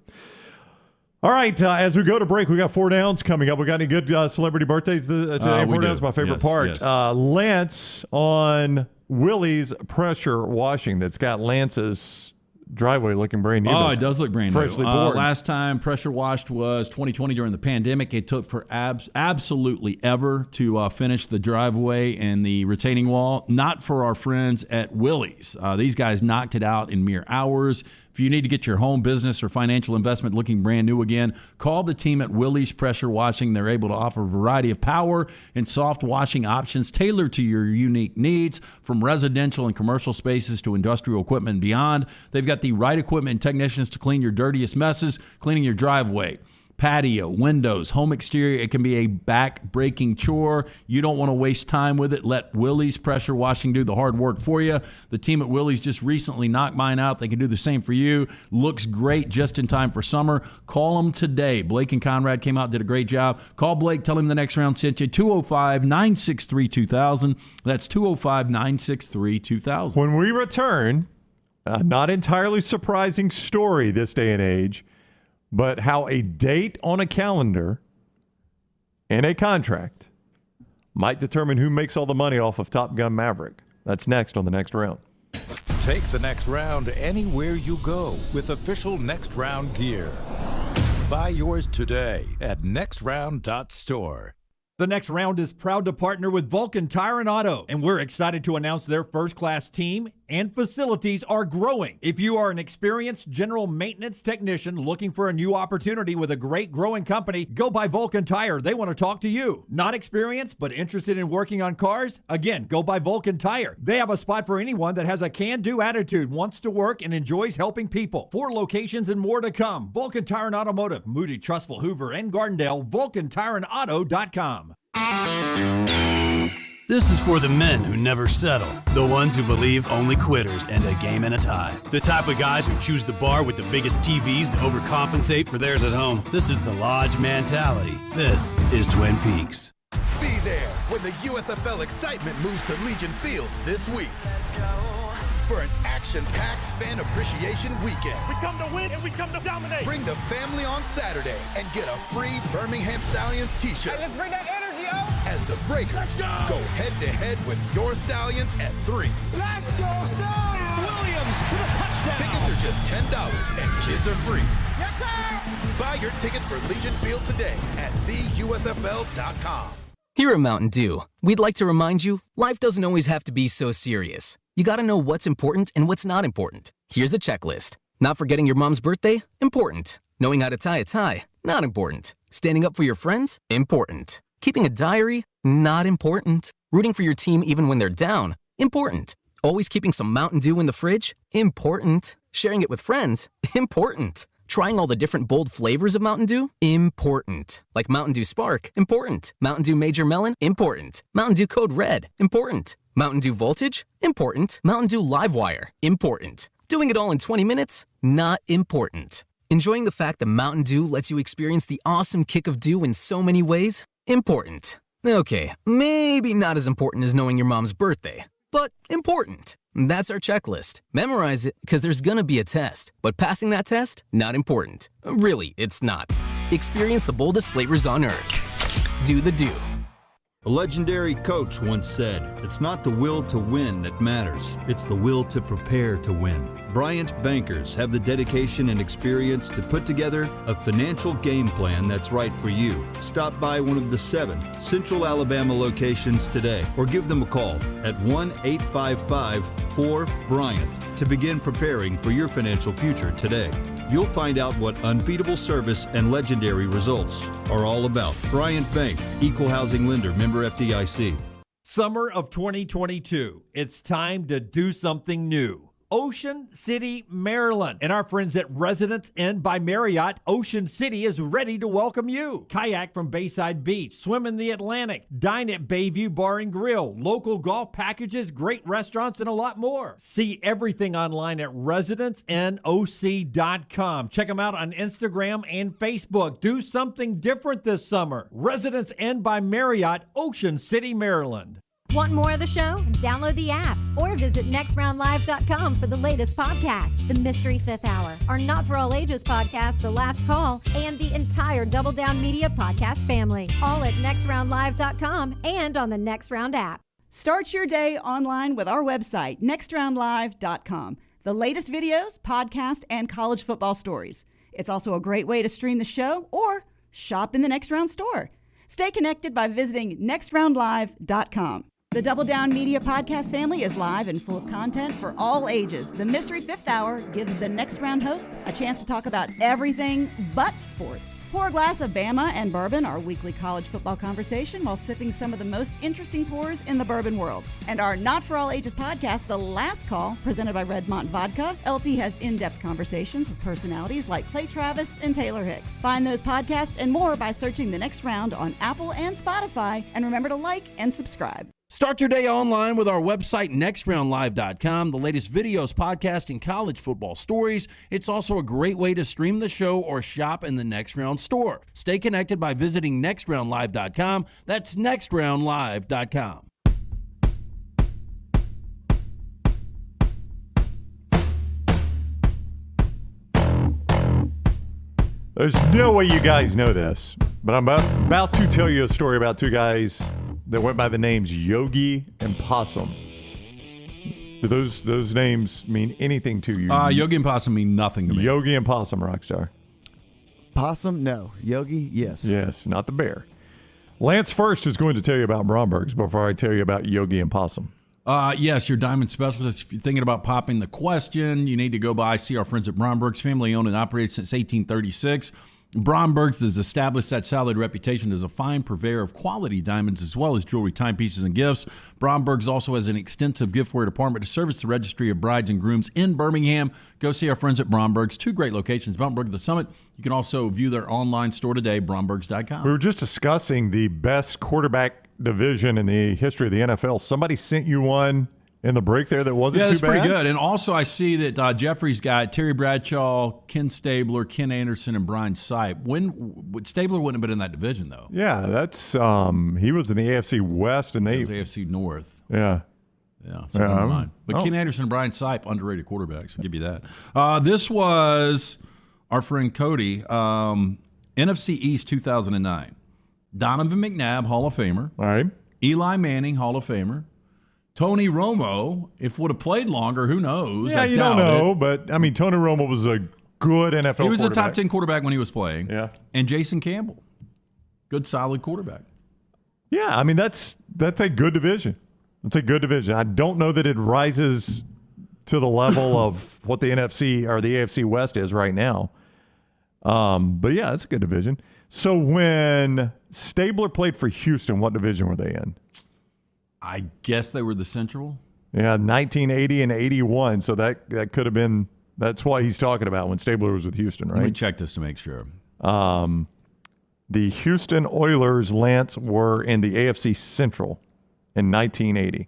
All right, as we go to break, we got 4 downs coming up. We got any good celebrity birthdays today? 4 downs, my favorite part. Yes. Lance on Willie's pressure washing that's got Lance's driveway looking brand new. Oh, it does look brand new. Freshly bored. Last time pressure washed was 2020 during the pandemic. It took for absolutely ever to finish the driveway and the retaining wall. Not for our friends at Willie's. These guys knocked it out in mere hours. If you need to get your home business or financial investment looking brand new again, call the team at Willie's Pressure Washing. They're able to offer a variety of power and soft washing options tailored to your unique needs, from residential and commercial spaces to industrial equipment and beyond. They've got the right equipment and technicians to clean your dirtiest messes, cleaning your driveway, patio, windows, home exterior. It can be a back-breaking chore. You don't want to waste time with it. Let Willie's Pressure Washing do the hard work for you. The team at Willie's just recently knocked mine out. They can do the same for you. Looks great just in time for summer. Call them today. Blake and Conrad came out, did a great job. Call Blake. Tell him the next round sent you. 205-963-2000. That's 205-963-2000. When we return, a not entirely surprising story this day and age, but how a date on a calendar and a contract might determine who makes all the money off of Top Gun Maverick. That's next on the Next Round. Take the next round anywhere you go with official Next Round gear. Buy yours today at nextround.store. The Next Round is proud to partner with Vulcan Tire and Auto, and we're excited to announce their first-class team and facilities are growing. If you are an experienced general maintenance technician looking for a new opportunity with a great growing company, go by Vulcan Tire. They want to talk to you. Not experienced, but interested in working on cars? Again, go by Vulcan Tire. They have a spot for anyone that has a can-do attitude, wants to work, and enjoys helping people. 4 locations and more to come. Vulcan Tire and Automotive, Moody, Trustful, Hoover, and Gardendale. VulcanTireandAuto.com. This is for the men who never settle, the ones who believe only quitters end a game in a tie, the type of guys who choose the bar with the biggest TVs to overcompensate for theirs at home. This is the Lodge mentality. This is Twin Peaks. Be there when the USFL excitement moves to Legion Field this week. Let's go. For an action-packed fan appreciation weekend. We come to win and we come to dominate. Bring the family on Saturday and get a free Birmingham Stallions t-shirt. Hey, let's bring that energy out. As the Breakers go head-to-head with your Stallions at 3. Let's go Stallions! Williams for the touchdown. Tickets are just $10 and kids are free. Yes, sir! Buy your tickets for Legion Field today at theusfl.com. Here at Mountain Dew, we'd like to remind you, life doesn't always have to be so serious. You gotta know what's important and what's not important. Here's a checklist. Not forgetting your mom's birthday? Important. Knowing how to tie a tie? Not important. Standing up for your friends? Important. Keeping a diary? Not important. Rooting for your team even when they're down? Important. Always keeping some Mountain Dew in the fridge? Important. Sharing it with friends? Important. Trying all the different bold flavors of Mountain Dew? Important. Like Mountain Dew Spark? Important. Mountain Dew Major Melon? Important. Mountain Dew Code Red? Important. Mountain Dew Voltage? Important. Mountain Dew Livewire? Important. Doing it all in 20 minutes? Not important. Enjoying the fact that Mountain Dew lets you experience the awesome kick of dew in so many ways? Important. Okay, maybe not as important as knowing your mom's birthday, but important. That's our checklist. Memorize it, because there's gonna be a test. But passing that test? Not important. Really, it's not. Experience the boldest flavors on earth. Do the Dew. A legendary coach once said, "It's not the will to win that matters, it's the will to prepare to win." Bryant bankers have the dedication and experience to put together a financial game plan that's right for you. Stop by one of the 7 Central Alabama locations today or give them a call at 1-855-4-BRYANT to begin preparing for your financial future today. You'll find out what unbeatable service and legendary results are all about. Bryant Bank, Equal Housing Lender, member FDIC. Summer of 2022. It's time to do something new. Ocean City, Maryland. And our friends at Residence Inn by Marriott, Ocean City is ready to welcome you. Kayak from Bayside Beach, swim in the Atlantic, dine at Bayview Bar and Grill, local golf packages, great restaurants, and a lot more. See everything online at residenceinnoc.com. Check them out on Instagram and Facebook. Do something different this summer. Residence Inn by Marriott, Ocean City, Maryland. Want more of the show? Download the app or visit nextroundlive.com for the latest podcast, The Mystery Fifth Hour, our Not For All Ages podcast, The Last Call, and the entire Double Down Media podcast family. All at nextroundlive.com and on the Next Round app. Start your day online with our website, nextroundlive.com. the latest videos, podcasts, and college football stories. It's also a great way to stream the show or shop in the Next Round store. Stay connected by visiting nextroundlive.com. The Double Down Media podcast family is live and full of content for all ages. The Mystery Fifth Hour gives the Next Round hosts a chance to talk about everything but sports. Pour a glass of Bama and bourbon, our weekly college football conversation, while sipping some of the most interesting pours in the bourbon world. And our Not For All Ages podcast, The Last Call, presented by Redmont Vodka. LT has in-depth conversations with personalities like Clay Travis and Taylor Hicks. Find those podcasts and more by searching The Next Round on Apple and Spotify. And remember to like and subscribe. Start your day online with our website, nextroundlive.com, the latest videos, podcasts, and college football stories. It's also a great way to stream the show or shop in the Next Round store. Stay connected by visiting nextroundlive.com. That's nextroundlive.com. There's no way you guys know this, but I'm about to tell you a story about two guys that went by the names Yogi and Possum. Do those names mean anything to you? Yogi and Possum mean nothing to me. Yogi and Possum, Rockstar. Possum, no. Yogi, yes. Yes, not the bear. Lance first is going to tell you about Bromberg's before I tell you about Yogi and Possum. Yes, your diamond specialist. If you're thinking about popping the question, you need to go by, see our friends at Bromberg's, family owned and operated since 1836. Bromberg's has established that solid reputation as a fine purveyor of quality diamonds as well as jewelry, timepieces, and gifts. Bromberg's also has an extensive giftware department to service the registry of brides and grooms in Birmingham. Go see our friends at Bromberg's. Two great locations, Mountain Brook and the Summit. You can also view their online store today, brombergs.com. We were just discussing the best quarterback division in the history of the NFL. Somebody sent you one in the break there that wasn't too bad? Yeah, that's pretty good. And also I see that Jeffrey's got Terry Bradshaw, Ken Stabler, Ken Anderson, and Brian Sipe. Stabler wouldn't have been in that division, though. Yeah, that's he was in the AFC West, and they was AFC North. Yeah. Yeah, so never mind. But Ken Anderson and Brian Sipe, underrated quarterbacks. I'll give you that. This was our friend Cody, NFC East 2009. Donovan McNabb, Hall of Famer. All right. Eli Manning, Hall of Famer. Tony Romo, if would have played longer, who knows? Yeah, you don't know, but I mean, Tony Romo was a good NFL quarterback. He was a top 10 quarterback when he was playing. Yeah. And Jason Campbell, good, solid quarterback. Yeah, I mean, that's a good division. It's a good division. I don't know that it rises to the level of what the NFC or the AFC West is right now. But yeah, it's a good division. So when Stabler played for Houston, what division were they in? I guess they were the Central. Yeah, 1980 and 81. So that could have been, that's what he's talking about when Stabler was with Houston, right? Let me check this to make sure. The Houston Oilers, Lance, were in the AFC Central in 1980.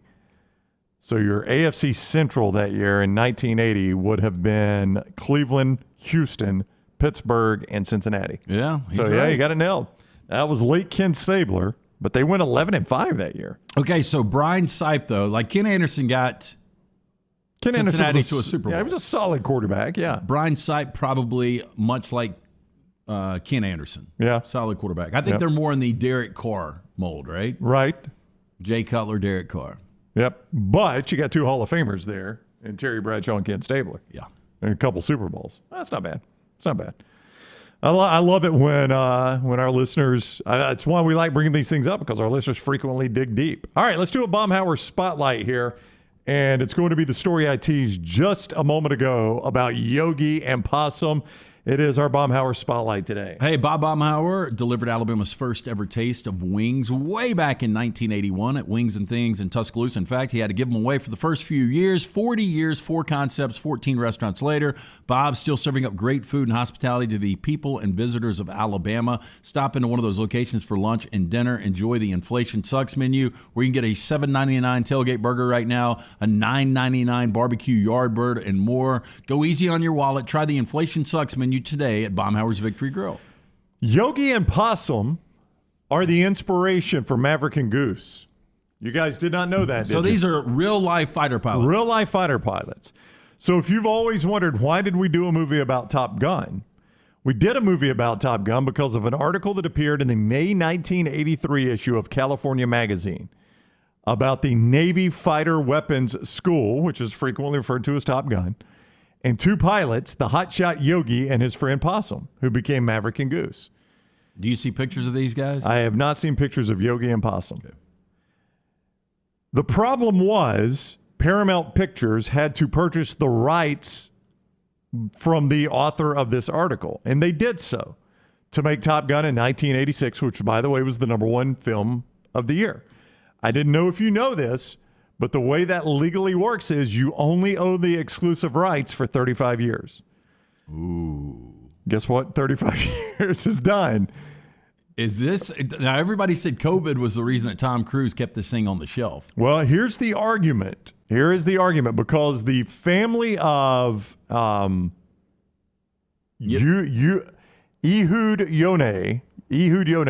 So your AFC Central that year in 1980 would have been Cleveland, Houston, Pittsburgh, and Cincinnati. Yeah. So, yeah, you got it nailed. That was late Ken Stabler. But they went 11-5 that year. Okay, so Brian Sipe, though, like Ken Anderson got Cincinnati to a Super Bowl. Yeah, he was a solid quarterback, yeah. Brian Sipe probably much like Ken Anderson. Yeah. Solid quarterback. I think they're more in the Derek Carr mold, right? Right. Jay Cutler, Derek Carr. Yep. But you got two Hall of Famers there, and Terry Bradshaw and Ken Stabler. Yeah. And a couple Super Bowls. That's not bad. It's not bad. I love it when our listeners, it's why we like bringing these things up, because our listeners frequently dig deep. All right, let's do a Baumhauer Spotlight here. And it's going to be the story I teased just a moment ago about Yogi and Possum. It is our Baumhauer Spotlight today. Hey, Bob Baumhauer delivered Alabama's first ever taste of wings way back in 1981 at Wings and Things in Tuscaloosa. In fact, he had to give them away for the first few years. 40 years, 4 concepts, 14 restaurants later. Bob's still serving up great food and hospitality to the people and visitors of Alabama. Stop into one of those locations for lunch and dinner. Enjoy the Inflation Sucks menu, where you can get a $7.99 tailgate burger right now, a $9.99 barbecue Yardbird, and more. Go easy on your wallet. Try the Inflation Sucks menu today at Baumhauer's Victory Grill. Yogi and Possum are the inspiration for Maverick and Goose. You guys did not know that, So these are real-life fighter pilots. Real-life fighter pilots. So if you've always wondered, why did we do a movie about Top Gun? We did a movie about Top Gun because of an article that appeared in the May 1983 issue of California Magazine about the Navy Fighter Weapons School, which is frequently referred to as Top Gun. and 2 pilots, the hotshot Yogi and his friend Possum, who became Maverick and Goose. Do you see pictures of these guys? I have not seen pictures of Yogi and Possum. Okay. The problem was Paramount Pictures had to purchase the rights from the author of this article, and they did so to make Top Gun in 1986, which, by the way, was the #1 film of the year. I didn't know if you know this, but the way that legally works is you only own the exclusive rights for 35 years. Ooh. Guess what? 35 years is done. Is this now? Everybody said COVID was the reason that Tom Cruise kept this thing on the shelf. Well, here's the argument. Here is the argument, because the family of Ehud Yonah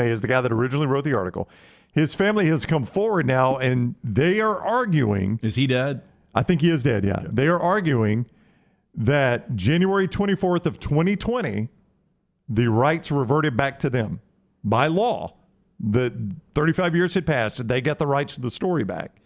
is the guy that originally wrote the article. His family has come forward now, and they are arguing. Is he dead? I think he is dead, yeah. Okay. They are arguing that January 24th of 2020, the rights reverted back to them. By law, the 35 years had passed, they got the rights to the story back.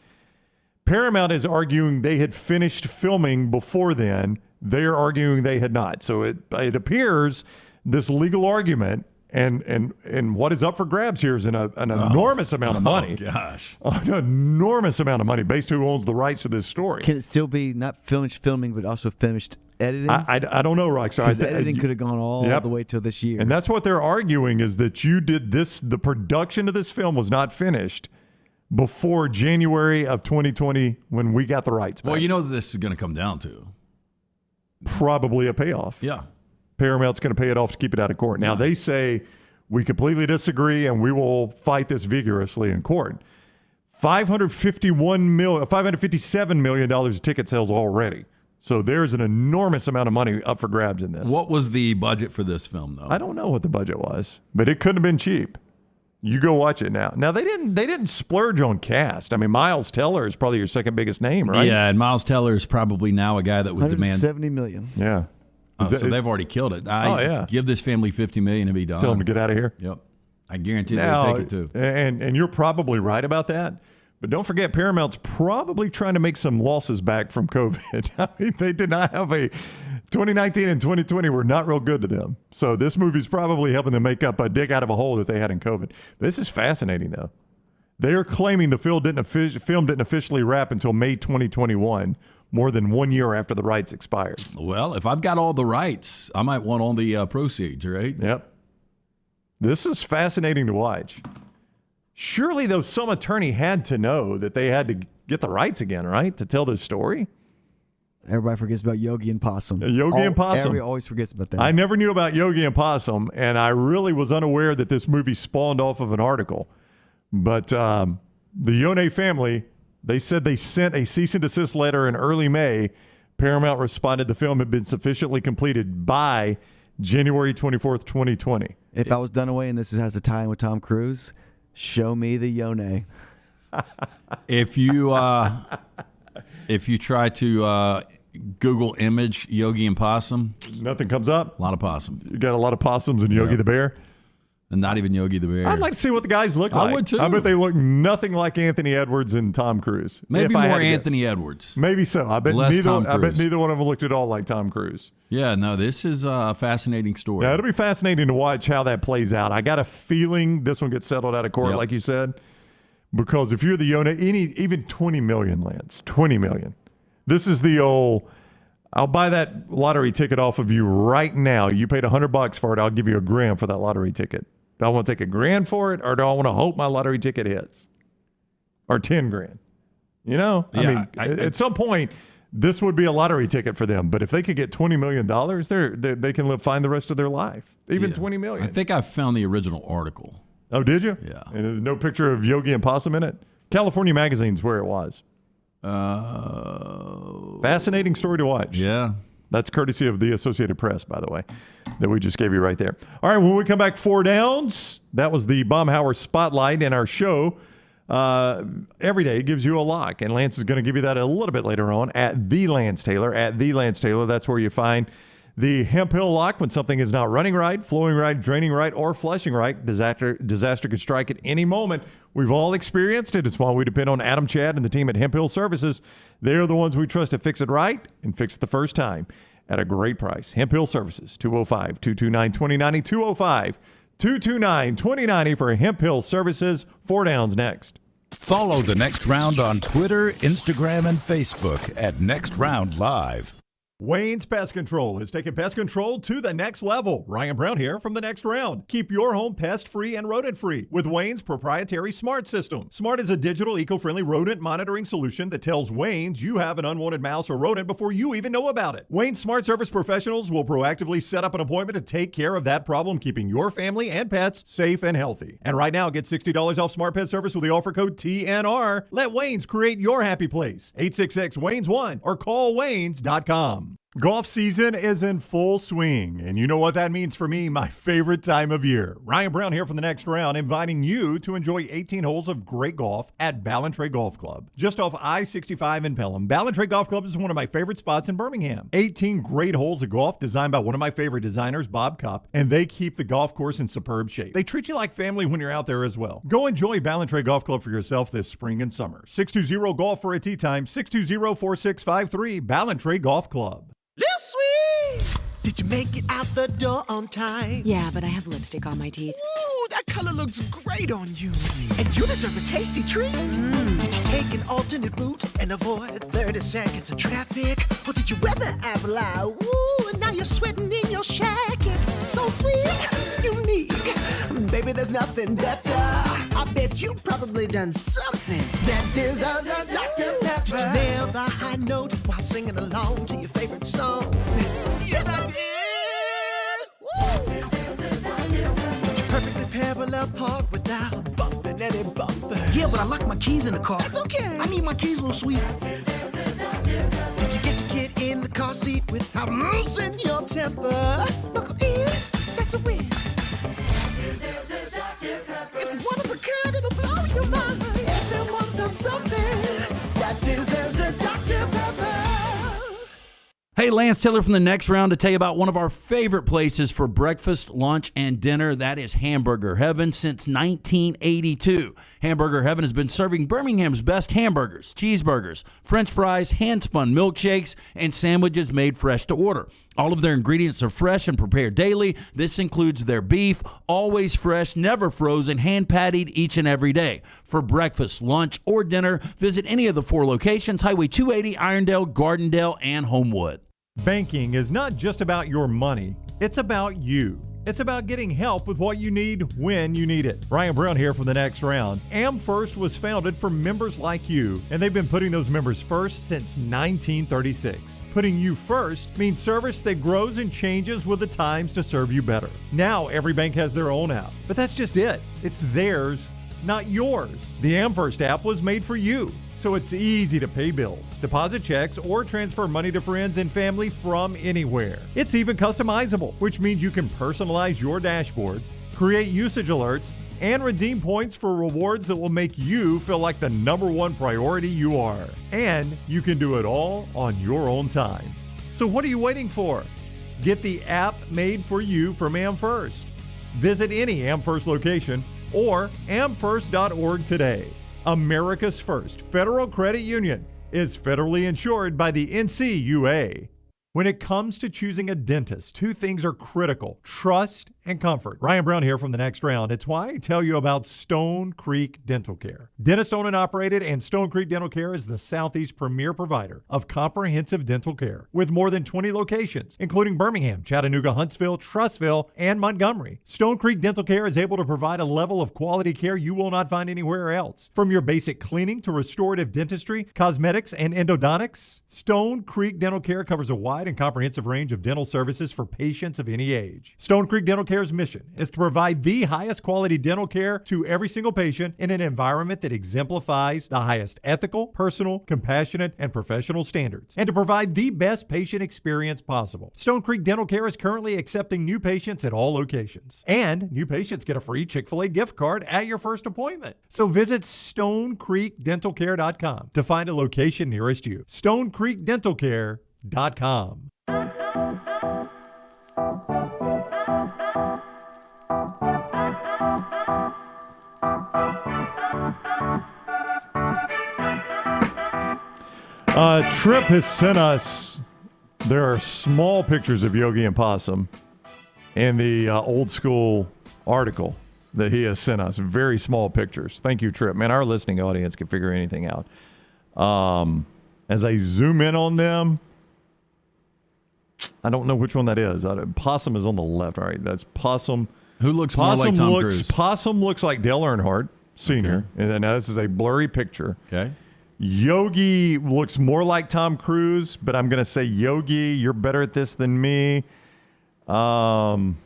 Paramount is arguing they had finished filming before then. They are arguing they had not. So it appears this legal argument and what is up for grabs here is an enormous amount of money. Oh, gosh. An enormous amount of money based on who owns the rights to this story. Can it still be not finished filming, but also finished editing? I don't know, Rock. Because the editing could have gone all the way till this year. And that's what they're arguing, is that you did this, the production of this film was not finished before January of 2020 when we got the rights back. Well, you know what this is going to come down to? Probably a payoff. Yeah. Paramount's going to pay it off to keep it out of court. Now, they say we completely disagree and we will fight this vigorously in court. $557 million of ticket sales already. So there's an enormous amount of money up for grabs in this. What was the budget for this film, though? I don't know what the budget was, but it couldn't have been cheap. You go watch it now. Now, they didn't splurge on cast. I mean, Miles Teller is probably your second biggest name, right? Yeah, and Miles Teller is probably now a guy that would demand $170 million. Yeah. So they've already killed it. Give this family $50 million and be done. Tell them to get out of here. Yep. I guarantee they'll take it too. And you're probably right about that. But don't forget, Paramount's probably trying to make some losses back from COVID. I mean, they did not have 2019 and 2020 were not real good to them. So this movie's probably helping them make up a dig out of a hole that they had in COVID. This is fascinating, though. They are claiming the film didn't officially wrap until May 2021, more than 1 year after the rights expired. Well, if I've got all the rights, I might want all the proceeds, right? Yep. This is fascinating to watch. Surely, though, some attorney had to know that they had to get the rights again, right, to tell this story? Everybody forgets about Yogi and Possum. Yogi and Possum. Everybody always forgets about that. I never knew about Yogi and Possum, and I really was unaware that this movie spawned off of an article. But the Yonah family, they said they sent a cease and desist letter in early May. Paramount responded the film had been sufficiently completed by January 24th, 2020. If I was Dunaway and this has a tie-in with Tom Cruise, show me the Yonah. If you try to Google image Yogi and Possum, nothing comes up. A lot of possum. You got a lot of possums and Yogi the Bear. And not even Yogi the Bear. I'd like to see what the guys look like. I would too. I bet they look nothing like Anthony Edwards and Tom Cruise. Maybe more Anthony Edwards. Maybe so. I bet Less neither. Tom I bet Cruise. neither one of them looked at all like Tom Cruise. Yeah, no, this is a fascinating story. Yeah, it'll be fascinating to watch how that plays out. I got a feeling this one gets settled out of court, like you said, because if you're the Yonah, even 20 million lands, 20 million. This is the old. I'll buy that lottery ticket off of you right now. You paid $100 for it. I'll give you $1,000 for that lottery ticket. Do I want to take $1,000 for it, or do I want to hope my lottery ticket hits, or $10,000? You know, I mean, at some point, this would be a lottery ticket for them. But if they could get $20 million, they can live fine the rest of their life. Even $20 million. I think I found the original article. Oh, did you? Yeah. And there's no picture of Yogi and Possum in it. California Magazine's where it was. Fascinating story to watch. Yeah. That's courtesy of the Associated Press, by the way, that we just gave you right there. All right, when we come back, 4 Downs. That was the Baumhauer Spotlight in our show. Every day gives you a lock, and Lance is going to give you that a little bit later on at The Lance Taylor. At The Lance Taylor, that's where you find the Hemp Hill lock when something is not running right, flowing right, draining right, or flushing right. Disaster could strike at any moment. We've all experienced it. It's why we depend on Adam Chad and the team at Hemp Hill Services. They're the ones we trust to fix it right and fix it the first time. at a great price. Hemp Hill Services, 205-229-2090, 205-229-2090 for Hemp Hill Services. 4 Downs next. Follow The Next Round on Twitter, Instagram, and Facebook at Next Round Live. Wayne's Pest Control has taken pest control to the next level. Ryan Brown here from The Next Round. Keep your home pest-free and rodent-free with Wayne's proprietary Smart system. Smart is a digital, eco-friendly rodent monitoring solution that tells Wayne's you have an unwanted mouse or rodent before you even know about it. Wayne's Smart Service professionals will proactively set up an appointment to take care of that problem, keeping your family and pets safe and healthy. And right now, get $60 off Smart Pet Service with the offer code TNR. Let Wayne's create your happy place. 866-WAYNES1 or call Waynes.com. Golf season is in full swing, and you know what that means for me, my favorite time of year. Ryan Brown here from The Next Round, inviting you to enjoy 18 holes of great golf at Ballantrae Golf Club. Just off I-65 in Pelham, Ballantrae Golf Club is one of my favorite spots in Birmingham. 18 great holes of golf designed by one of my favorite designers, Bob Cupp, and they keep the golf course in superb shape. They treat you like family when you're out there as well. Go enjoy Ballantrae Golf Club for yourself this spring and summer. 620-GOLF for a tee time, 620-4653, Ballantrae Golf Club. Lil Sweet, did you make it out the door on time? Yeah, but I have lipstick on my teeth. Ooh, that color looks great on you. And you deserve a tasty treat. Did you take an alternate route and avoid 30 seconds of traffic? Or did you weather Avalon? Ooh, and now you're sweating in your jacket. So sweet, unique. Baby, there's nothing better. I bet you probably done something that deserves a Dr. Pepper. Did you nail the high note while singing along to your favorite song? Yes, I did. Woo. Did you perfectly parallel park without bumping any bumper? Yeah, but I locked my keys in the car. That's okay. I need my keys, Lil Sweet. Did you get your kid in the car seat without losing your temper? Buckle in, that's a win. It's one of a kind, it'll blow your mind. Everyone's done something that deserves a Dr. Pepper. Hey, Lance Taylor from The Next Round to tell you about one of our favorite places for breakfast, lunch, and dinner. That is Hamburger Heaven since 1982. Hamburger Heaven has been serving Birmingham's best hamburgers, cheeseburgers, French fries, hand-spun milkshakes, and sandwiches made fresh to order. All of their ingredients are fresh and prepared daily. This includes their beef, always fresh, never frozen, hand-pattied each and every day. For breakfast, lunch, or dinner, visit any of the 4 locations, Highway 280, Irondale, Gardendale, and Homewood. Banking is not just about your money, it's about you. It's about getting help with what you need when you need it. Ryan Brown here for The Next Round. AmFirst was founded for members like you, and they've been putting those members first since 1936. Putting you first means service that grows and changes with the times to serve you better. Now every bank has their own app, but that's just it. It's theirs, not yours. The AmFirst app was made for you, so it's easy to pay bills, deposit checks, or transfer money to friends and family from anywhere. It's even customizable, which means you can personalize your dashboard, create usage alerts, and redeem points for rewards that will make you feel like the #1 priority you are. And you can do it all on your own time. So what are you waiting for? Get the app made for you from AmFirst. Visit any AmFirst location or amfirst.org today. America's first federal credit union is federally insured by the NCUA. When it comes to choosing a dentist, 2 things are critical: trust and comfort. Ryan Brown here from The Next Round. It's why I tell you about Stone Creek Dental Care. Dentist owned and operated, and Stone Creek Dental Care is the Southeast premier provider of comprehensive dental care with more than 20 locations, including Birmingham, Chattanooga, Huntsville, Trussville, and Montgomery. Stone Creek Dental Care is able to provide a level of quality care you will not find anywhere else. From your basic cleaning to restorative dentistry, cosmetics, and endodontics, Stone Creek Dental Care covers a wide and comprehensive range of dental services for patients of any age. Stone Creek Dental Care's mission is to provide the highest quality dental care to every single patient in an environment that exemplifies the highest ethical, personal, compassionate, and professional standards, and to provide the best patient experience possible. Stone Creek Dental Care is currently accepting new patients at all locations, and new patients get a free Chick-fil-A gift card at your first appointment. So visit StoneCreekDentalCare.com to find a location nearest you. StoneCreekDentalCare.com. Trip has sent us There are small pictures of Yogi and Possum in the old school article that he has sent us. Very small pictures. Thank you, Trip. Man, our listening audience can figure anything out. As I zoom in on them, I don't know which one that is. Possum is on the left. All right, that's Possum. Who looks more like Tom Cruise? Possum looks like Dale Earnhardt Sr. Okay. And then this is a blurry picture. Okay. Yogi looks more like Tom Cruise, but I'm going to say, Yogi, you're better at this than me. I'm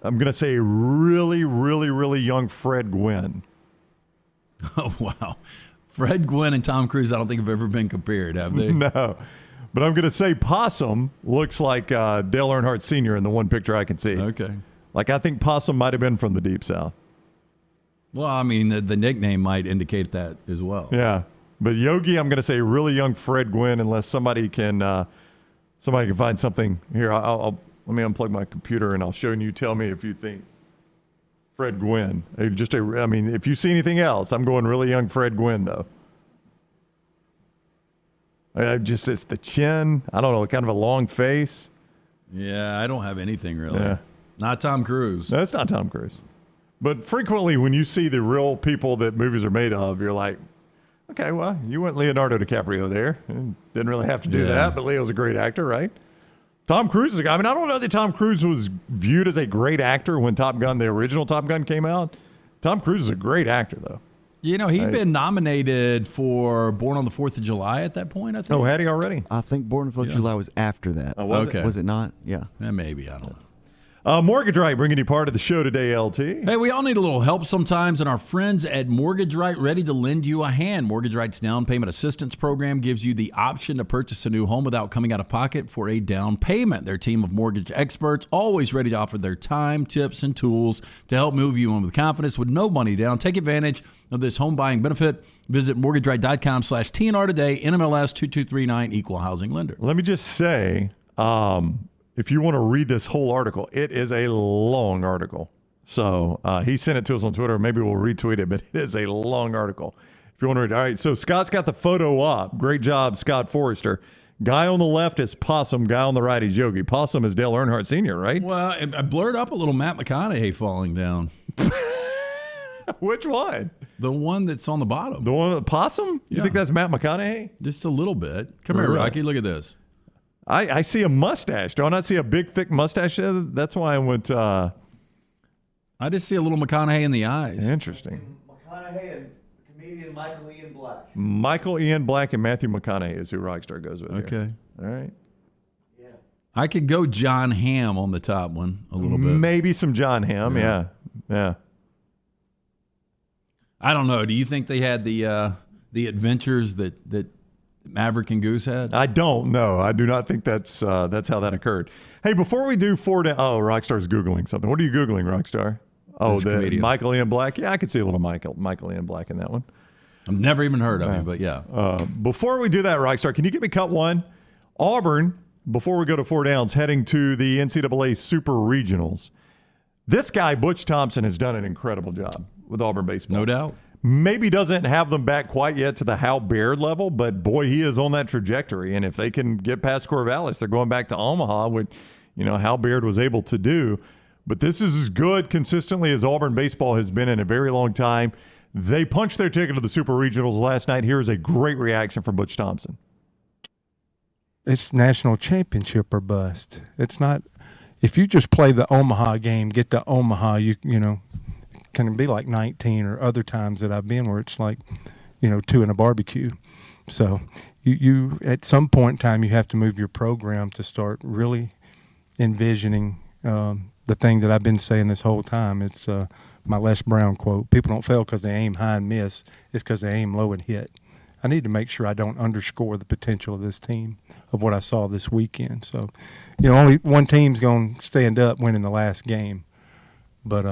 going to say really, really, really young Fred Gwynn. Oh, wow. Fred Gwynn and Tom Cruise, I don't think have ever been compared, have they? No. But I'm going to say Possum looks like Dale Earnhardt Sr. in the one picture I can see. Okay. Like, I think Possum might have been from the Deep South. Well, I mean, the nickname might indicate that as well. Yeah. But Yogi, I'm going to say really young Fred Gwynn, unless somebody can find something here. Let me unplug my computer and I'll show you. Tell me if you think Fred Gwynn. If you see anything else, I'm going really young Fred Gwynn though. It's the chin. I don't know, kind of a long face. Yeah, I don't have anything really. Yeah. Not Tom Cruise. No, it's not Tom Cruise. But frequently when you see the real people that movies are made of, you're like, okay, well, you went Leonardo DiCaprio there. Didn't really have to do that, but Leo's a great actor, right? Tom Cruise is a guy. I mean, I don't know that Tom Cruise was viewed as a great actor when the original Top Gun came out. Tom Cruise is a great actor, though. You know, he'd been nominated for Born on the 4th of July at that point, I think. Oh, had he already? I think Born on the 4th of July was after that. Oh, was it? Was it not? Yeah. Maybe. I don't know. Mortgage Right bringing you part of the show today, LT. Hey, we all need a little help sometimes, and our friends at Mortgage Right ready to lend you a hand. Mortgage Right's down payment assistance program gives you the option to purchase a new home without coming out of pocket for a down payment. Their team of mortgage experts always ready to offer their time, tips, and tools to help move you in with confidence with no money down. Take advantage of this home buying benefit. Visit mortgageright.com/TNR today. NMLS 2239, equal housing lender. Let me just say, if you want to read this whole article, it is a long article. So he sent it to us on Twitter. Maybe we'll retweet it, but it is a long article. If you want to read it. All right, so Scott's got the photo up. Great job, Scott Forrester. Guy on the left is Possum. Guy on the right is Yogi. Possum is Dale Earnhardt Sr., right? Well, I blurred up a little Matt McConaughey falling down. Which one? The one that's on the bottom. The one with Possum? You think that's Matt McConaughey? Just a little bit. Come here, Rocky. Look at this. I see a mustache. Do I not see a big, thick mustache? That's why I went. I just see a little McConaughey in the eyes. Interesting. McConaughey and comedian Michael Ian Black. Michael Ian Black and Matthew McConaughey is who Rockstar goes with. Okay. Here. All right. Yeah. I could go John Hamm on the top one a little bit. Maybe some John Hamm. Yeah. I don't know. Do you think they had the adventures that Maverick and Goose had? I don't know. I do not think that's how that occurred. Hey, before we do Rockstar's Googling something. What are you Googling, Rockstar? Oh, the comedian. Michael Ian Black. Yeah, I could see a little Michael Ian Black in that one. I've never even heard of him, but yeah. Before we do that, Rockstar, can you give me cut one? Auburn, before we go to 4 downs, heading to the NCAA Super Regionals. This guy, Butch Thompson, has done an incredible job with Auburn baseball. No doubt. Maybe doesn't have them back quite yet to the Hal Baird level, but boy, he is on that trajectory. And if they can get past Corvallis, they're going back to Omaha, which, Hal Baird was able to do. But this is as good consistently as Auburn baseball has been in a very long time. They punched their ticket to the Super Regionals last night. Here's a great reaction from Butch Thompson. It's national championship or bust. It's not. If you just play the Omaha game, get to Omaha, you can be like 19 or other times that I've been where it's like, 2 in a barbecue. So you at some point in time, you have to move your program to start really envisioning the thing that I've been saying this whole time. It's my Les Brown quote. People don't fail because they aim high and miss. It's because they aim low and hit. I need to make sure I don't underscore the potential of this team, of what I saw this weekend. So, only one team's going to stand up winning the last game. But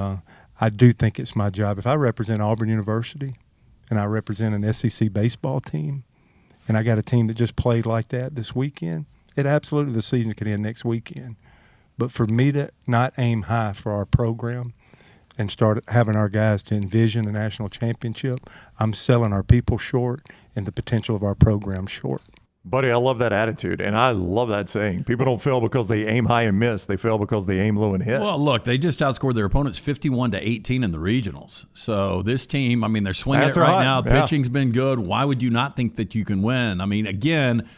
I do think it's my job. If I represent Auburn University and I represent an SEC baseball team and I got a team that just played like that this weekend, the season could end next weekend. But for me to not aim high for our program and start having our guys to envision a national championship, I'm selling our people short and the potential of our program short. Buddy, I love that attitude, and I love that saying. People don't fail because they aim high and miss. They fail because they aim low and hit. Well, look, they just outscored their opponents 51-18 in the regionals. So this team, I mean, they're swinging That's it right right. now. Yeah. Pitching's been good. Why would you not think that you can win? I mean, again,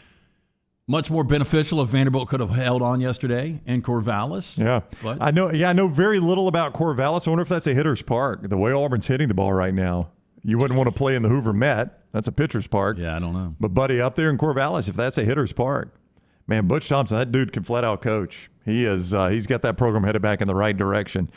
much more beneficial if Vanderbilt could have held on yesterday in Corvallis. Yeah. But I know very little about Corvallis. I wonder if that's a hitter's park. The way Auburn's hitting the ball right now, you wouldn't want to play in the Hoover Met. That's a pitcher's park. Yeah, I don't know. But, buddy, up there in Corvallis, if that's a hitter's park, man, Butch Thompson, that dude can flat out coach. He is. He's got that program headed back in the right direction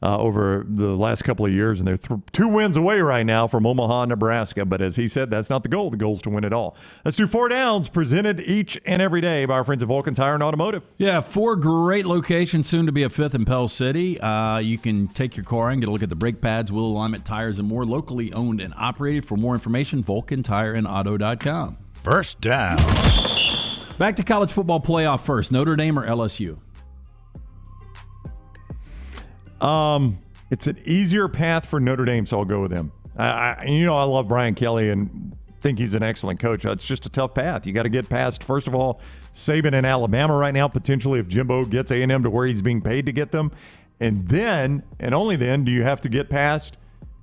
over the last couple of years, and they're 2 wins away right now from Omaha, Nebraska. But as he said, that's not the goal. The goal is to win it all. Let's do 4 downs, presented each and every day by our friends at Vulcan Tire and Automotive. Yeah, 4 great locations, soon to be a 5th in Pell City. You can take your car and get a look at the brake pads, wheel alignment, tires, and more. Locally owned and operated. For more information, VulcanTireandAuto.com. First down. Back to college football playoff first. Notre Dame or LSU? It's an easier path for Notre Dame, so I'll go with them. I love Brian Kelly and think he's an excellent coach. It's just a tough path. You got to get past, first of all, Saban in Alabama right now, potentially if Jimbo gets A&M to where he's being paid to get them. And then, and only then, do you have to get past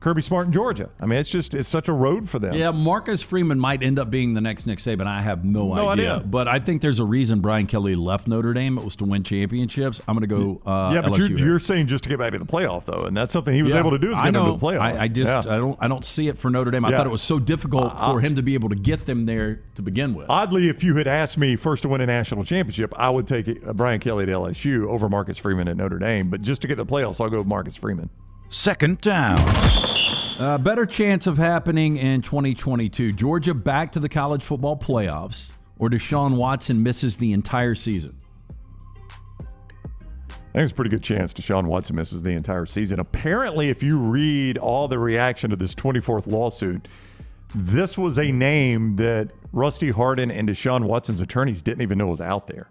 Kirby Smart in Georgia. I mean, it's such a road for them. Yeah, Marcus Freeman might end up being the next Nick Saban. I have no idea. But I think there's a reason Brian Kelly left Notre Dame. It was to win championships. I'm going to go yeah, but LSU you're saying just to get back to the playoff, though, and that's something he was able to do is get into the playoff. I don't see it for Notre Dame. I thought it was so difficult for him to be able to get them there to begin with. Oddly, if you had asked me first to win a national championship, I would take Brian Kelly at LSU over Marcus Freeman at Notre Dame. But just to get to the playoffs, I'll go with Marcus Freeman. Second down. Better chance of happening in 2022. Georgia back to the college football playoffs, or Deshaun Watson misses the entire season? I think it's a pretty good chance Deshaun Watson misses the entire season. Apparently, if you read all the reaction to this 24th lawsuit, this was a name that Rusty Hardin and Deshaun Watson's attorneys didn't even know was out there.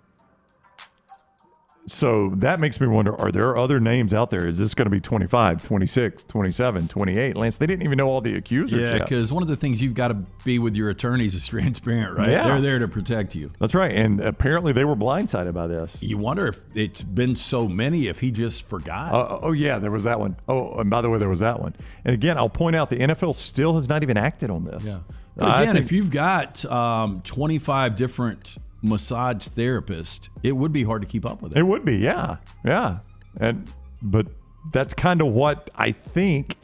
So that makes me wonder, are there other names out there? Is this going to be 25, 26, 27, 28? Lance, they didn't even know all the accusers Yeah, yet. because one of the things you've got to be with your attorneys is transparent, right? Yeah. They're there to protect you. That's right. And apparently they were blindsided by this. You wonder if it's been so many, if he just forgot. Yeah, there was that one. Oh, and by the way, there was that one. And again, I'll point out the NFL still has not even acted on this. Yeah. But again, if you've got 25 different massage therapist, it would be hard to keep up with it. It would be, yeah. But that's kind of what I think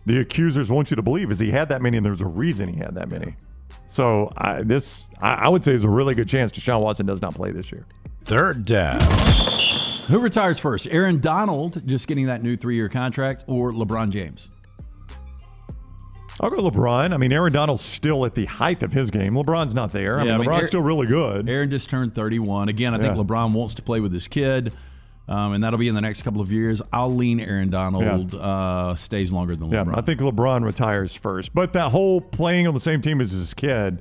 the accusers want you to believe is he had that many, and there's a reason he had that many. So I would say there's a really good chance Deshaun Watson does not play this year. Third down. Who retires first? Aaron Donald just getting that new 3-year contract, or LeBron James? I'll go LeBron. I mean, Aaron Donald's still at the height of his game. LeBron's not there. LeBron's still really good. Aaron just turned 31. Again, I think LeBron wants to play with his kid, and that'll be in the next couple of years. I'll lean Aaron Donald stays longer than LeBron. Yeah, I think LeBron retires first. But that whole playing on the same team as his kid,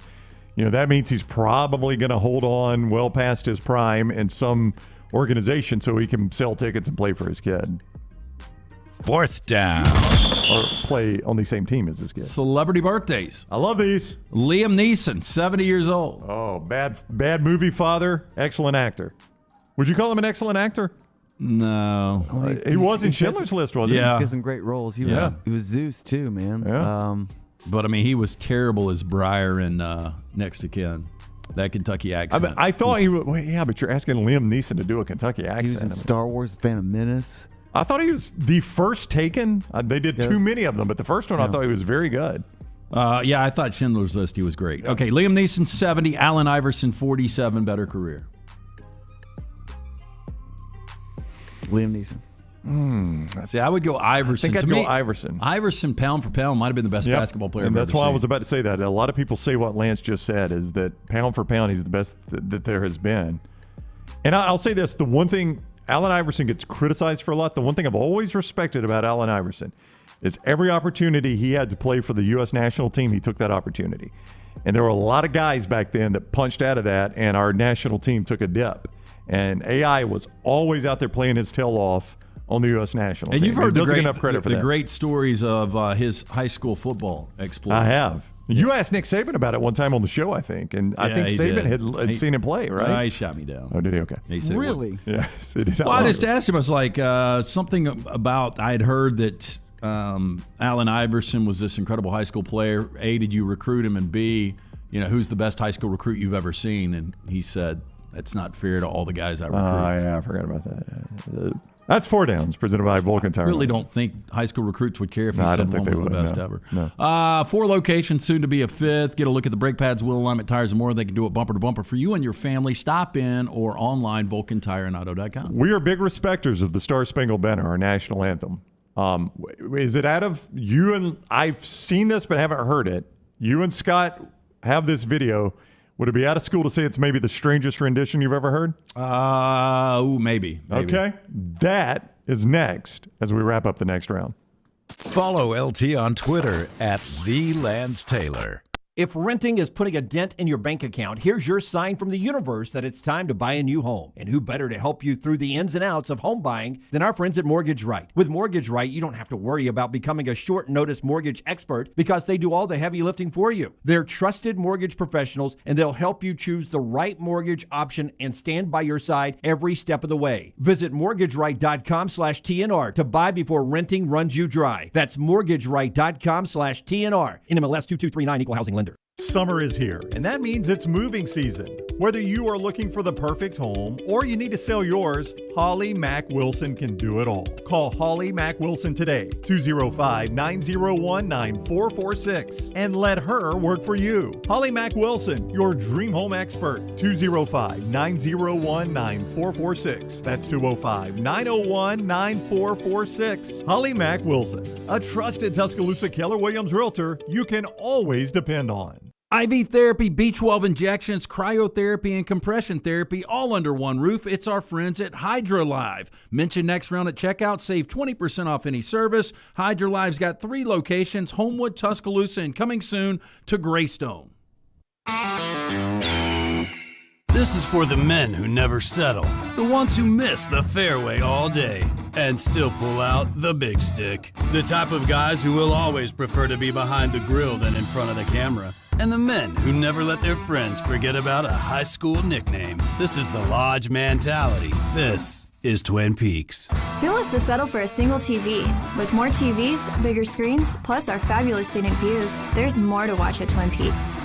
that means he's probably going to hold on well past his prime in some organization so he can sell tickets and play for his kid. Fourth down. Or play on the same team as his kid. Celebrity birthdays. I love these. Liam Neeson, 70 years old. Oh, bad movie father, excellent actor. Would you call him an excellent actor? No. He was in Schindler's List, wasn't he? He's got some great roles. He was Zeus, too, man. Yeah. But, I mean, he was terrible as Briar in Next to Kin. That Kentucky accent. I thought he would. Well, yeah, but you're asking Liam Neeson to do a Kentucky accent. He was in Star Wars, Phantom Menace. I thought he was the first Taken. They did too many of them, but the first one I thought he was very good. I thought Schindler's List, he was great. Yeah. Okay, Liam Neeson, 70. Allen Iverson, 47. Better career. Liam Neeson. See, I would go Iverson. I think I'd go Iverson. Iverson, pound for pound, might have been the best basketball player. And that's why I was about to say that. A lot of people say what Lance just said is that pound for pound, he's the best that there has been. And I'll say this: the one thing Allen Iverson gets criticized for a lot. The one thing I've always respected about Allen Iverson is every opportunity he had to play for the U.S. national team, he took that opportunity. And there were a lot of guys back then that punched out of that, and our national team took a dip. And AI was always out there playing his tail off on the U.S. national team. And you've heard he doesn't get enough credit for the that. great stories of his high school football exploits. I have. You asked Nick Saban about it one time on the show, I think, and I think he Saban did. had seen him play, right? He shot me down. Oh, did he? Okay. He said, Really? Yes, he did. Well, I just asked him. I was like, something about I had heard that Allen Iverson was this incredible high school player. A, did you recruit him? And B, who's the best high school recruit you've ever seen? And he said, that's not fair to all the guys I recruit. Yeah, I forgot about that. That's 4 Downs, presented by Vulcan Tire. I really don't think high school recruits would care if he said one was the best ever. No. 4 locations, soon to be a 5th. Get a look at the brake pads, wheel alignment, tires, and more. They can do it bumper to bumper for you and your family. Stop in or online, VulcanTireandAuto.com. We are big respecters of the Star Spangled Banner, our national anthem. Is it out of you and I've seen this but haven't heard it. You and Scott have this video. Would it be out of school to say it's maybe the strangest rendition you've ever heard? Maybe. Okay. That is next as we wrap up the next round. Follow LT on Twitter at @TheLanceTaylor. If renting is putting a dent in your bank account, here's your sign from the universe that it's time to buy a new home. And who better to help you through the ins and outs of home buying than our friends at Mortgage Right. With Mortgage Right, you don't have to worry about becoming a short notice mortgage expert because they do all the heavy lifting for you. They're trusted mortgage professionals and they'll help you choose the right mortgage option and stand by your side every step of the way. Visit mortgageright.com/TNR to buy before renting runs you dry. That's mortgageright.com/TNR. NMLS 2239, Equal Housing Lender. Summer is here, and that means it's moving season. Whether you are looking for the perfect home or you need to sell yours, Holly Mack Wilson can do it all. Call Holly Mack Wilson today, 205-901-9446, and let her work for you. Holly Mack Wilson, your dream home expert, 205-901-9446. That's 205-901-9446. Holly Mack Wilson, a trusted Tuscaloosa Keller Williams realtor you can always depend on. IV therapy, B12 injections, cryotherapy, and compression therapy all under one roof. It's our friends at HydroLive. Mention next round at checkout. Save 20% off any service. HydroLive's got 3 locations, Homewood, Tuscaloosa, and coming soon to Greystone. This is for the men who never settle, the ones who miss the fairway all day and still pull out the big stick, the type of guys who will always prefer to be behind the grill than in front of the camera, and the men who never let their friends forget about a high school nickname. This is the Lodge mentality. This is Twin Peaks. Who wants to settle for a single TV? With more TVs, bigger screens, plus our fabulous scenic views, there's more to watch at Twin Peaks.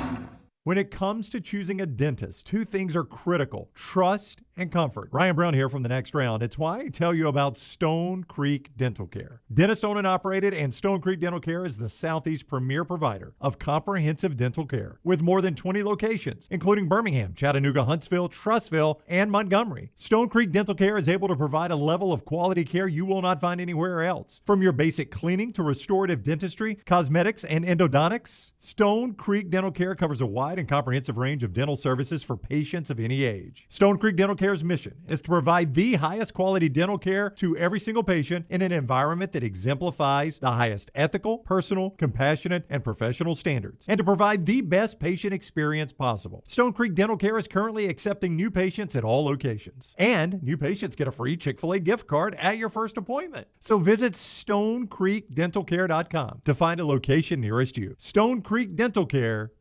When it comes to choosing a dentist, 2 things are critical: trust and comfort. Ryan Brown here from The Next Round. It's why I tell you about Stone Creek Dental Care. Dentist owned and operated, and Stone Creek Dental Care is the Southeast's premier provider of comprehensive dental care with more than 20 locations, including Birmingham, Chattanooga, Huntsville, Trussville, and Montgomery. Stone Creek Dental Care is able to provide a level of quality care you will not find anywhere else. From your basic cleaning to restorative dentistry, cosmetics, and endodontics, Stone Creek Dental Care covers a wide and comprehensive range of dental services for patients of any age. Stone Creek Dental Care's mission is to provide the highest quality dental care to every single patient in an environment that exemplifies the highest ethical, personal, compassionate, and professional standards, and to provide the best patient experience possible. Stone Creek Dental Care is currently accepting new patients at all locations, and new patients get a free Chick-fil-A gift card at your first appointment. So visit StoneCreekDentalCare.com to find a location nearest you. StoneCreekDentalCare.com.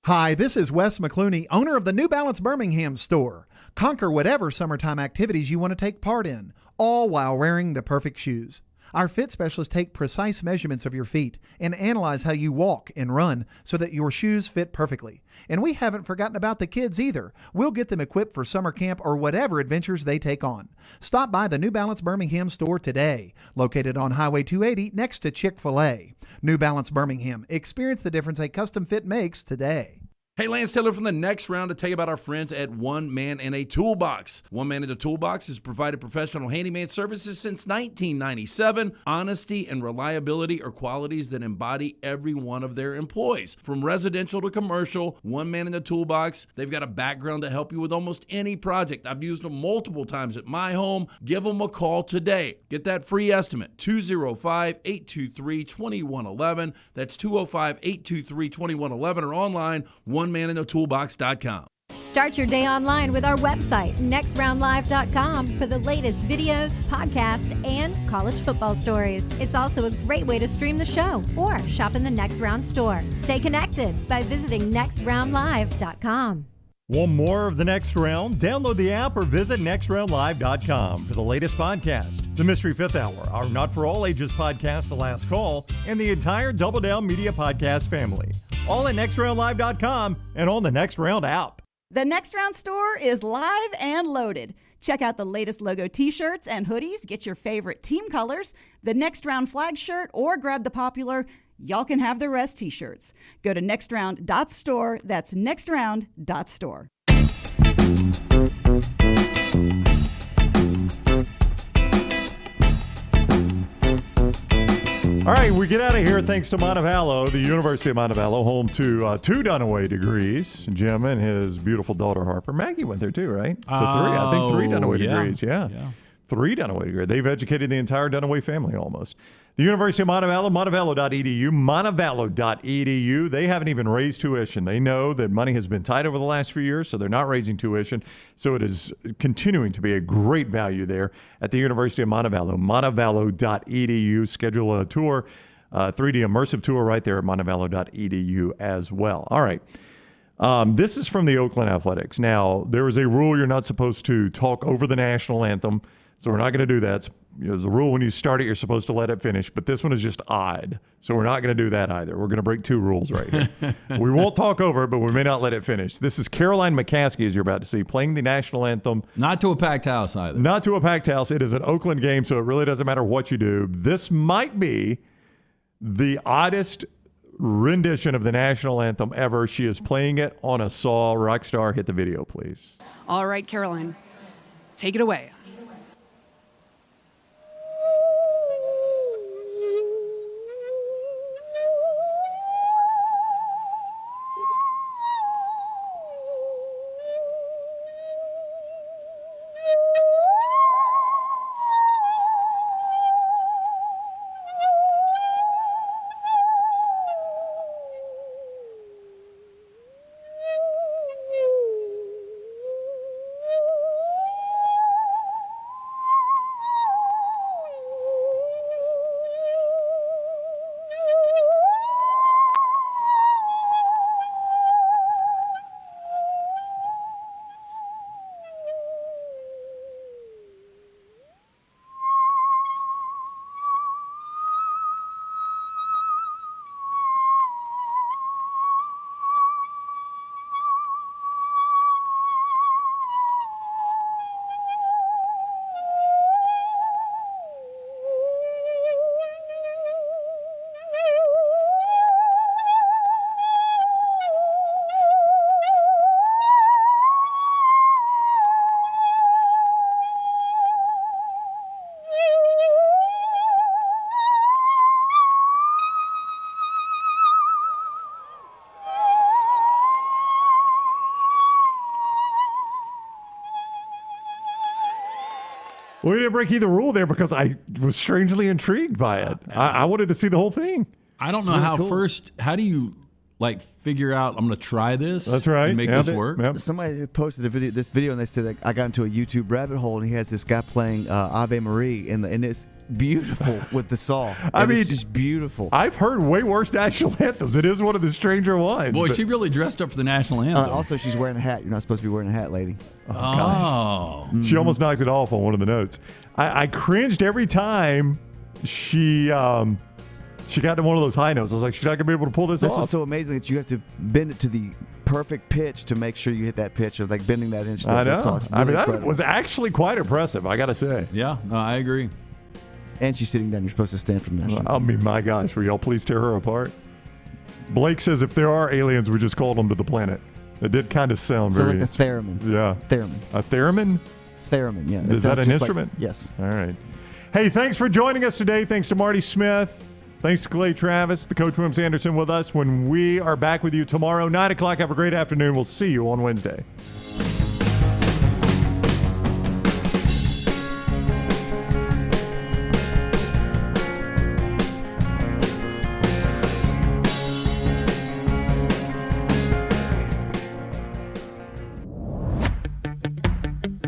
Hi, this is Wes McClooney, owner of the New Balance Birmingham store. Conquer whatever summertime activities you want to take part in, all while wearing the perfect shoes. Our fit specialists take precise measurements of your feet and analyze how you walk and run so that your shoes fit perfectly. And we haven't forgotten about the kids either. We'll get them equipped for summer camp or whatever adventures they take on. Stop by the New Balance Birmingham store today, located on Highway 280 next to Chick-fil-A. New Balance Birmingham. Experience the difference a custom fit makes today. Hey, Lance Taylor from The Next Round to tell you about our friends at One Man and a Toolbox. One Man and a Toolbox has provided professional handyman services since 1997. Honesty and reliability are qualities that embody every one of their employees. From residential to commercial, One Man and a Toolbox, they've got a background to help you with almost any project. I've used them multiple times at my home. Give them a call today. Get that free estimate, 205-823-2111. That's 205-823-2111 or online, onemanandatoolbox.com. Start your day online with our website, nextroundlive.com, for the latest videos, podcasts, and college football stories. It's also a great way to stream the show or shop in the Next Round store. Stay connected by visiting nextroundlive.com. Want more of The Next Round? Download the app or visit nextroundlive.com for the latest podcast, The Mystery Fifth Hour, our Not For All Ages podcast, The Last Call, and the entire Double Down Media podcast family. All at nextroundlive.com and on the Next Round app. The Next Round store is live and loaded. Check out the latest logo t-shirts and hoodies. Get your favorite team colors, the Next Round flag shirt, or grab the popular Y'all Can Have the Rest t-shirts. Go to nextround.store. That's nextround.store. All right, we get out of here thanks to Montevallo, the University of Montevallo, home to 2 Dunaway degrees. Jim and his beautiful daughter, Harper. Maggie went there too, right? So 3, I think 3 Dunaway degrees, yeah. 3 Dunaway degrees. They've educated the entire Dunaway family almost. The University of Montevallo, montevallo.edu, montevallo.edu. They haven't even raised tuition. They know that money has been tight over the last few years, so they're not raising tuition. So it is continuing to be a great value there at the University of Montevallo, montevallo.edu. Schedule a tour, 3D immersive tour right there at montevallo.edu as well. All right. This is from the Oakland Athletics. Now, there is a rule you're not supposed to talk over the national anthem, so we're not going to do that. There's a rule when you start it, you're supposed to let it finish, but this one is just odd, so we're not going to do that either. We're going to break 2 rules right here. We won't talk over it, but we may not let it finish. This is Caroline McCaskey, as you're about to see, playing the national anthem. Not to a packed house either. Not to a packed house. It is an Oakland game, so it really doesn't matter what you do. This might be the oddest rendition of the national anthem ever. She is playing it on a saw. Rockstar, hit the video, please. All right, Caroline, take it away. We didn't break either rule there because I was strangely intrigued by it. I wanted to see the whole thing. I don't know how how do you figure out I'm going to try this? That's right. And make this work. Yep. Somebody posted this video, and they said that I got into a YouTube rabbit hole, and he has this guy playing Ave Maria, and it's beautiful with the saw. I mean, it's just beautiful. I've heard way worse national anthems. It is one of the stranger ones. Boy, she really dressed up for the national anthem. Also, she's wearing a hat. You're not supposed to be wearing a hat, lady. Oh, gosh. Mm-hmm. She almost knocked it off on one of the notes. I cringed every time she got to one of those high notes. I was like, she's not going to be able to pull this off. This was so amazing that you have to bend it to the perfect pitch to make sure you hit that pitch of bending that inch. I know. Really that was actually quite impressive, I got to say. Yeah, no, I agree. And she's sitting down. You're supposed to stand from there. I mean, my gosh, will y'all please tear her apart? Blake says if there are aliens, we just called them to the planet. It did kind of sound very... like a theremin. Yeah. Theremin. A theremin? Theremin, yeah. Is that an instrument? Yes. All right. Hey, thanks for joining us today. Thanks to Marty Smith. Thanks to Clay Travis, the Coach Wimps Anderson with us. When we are back with you tomorrow, 9 o'clock, have a great afternoon. We'll see you on Wednesday.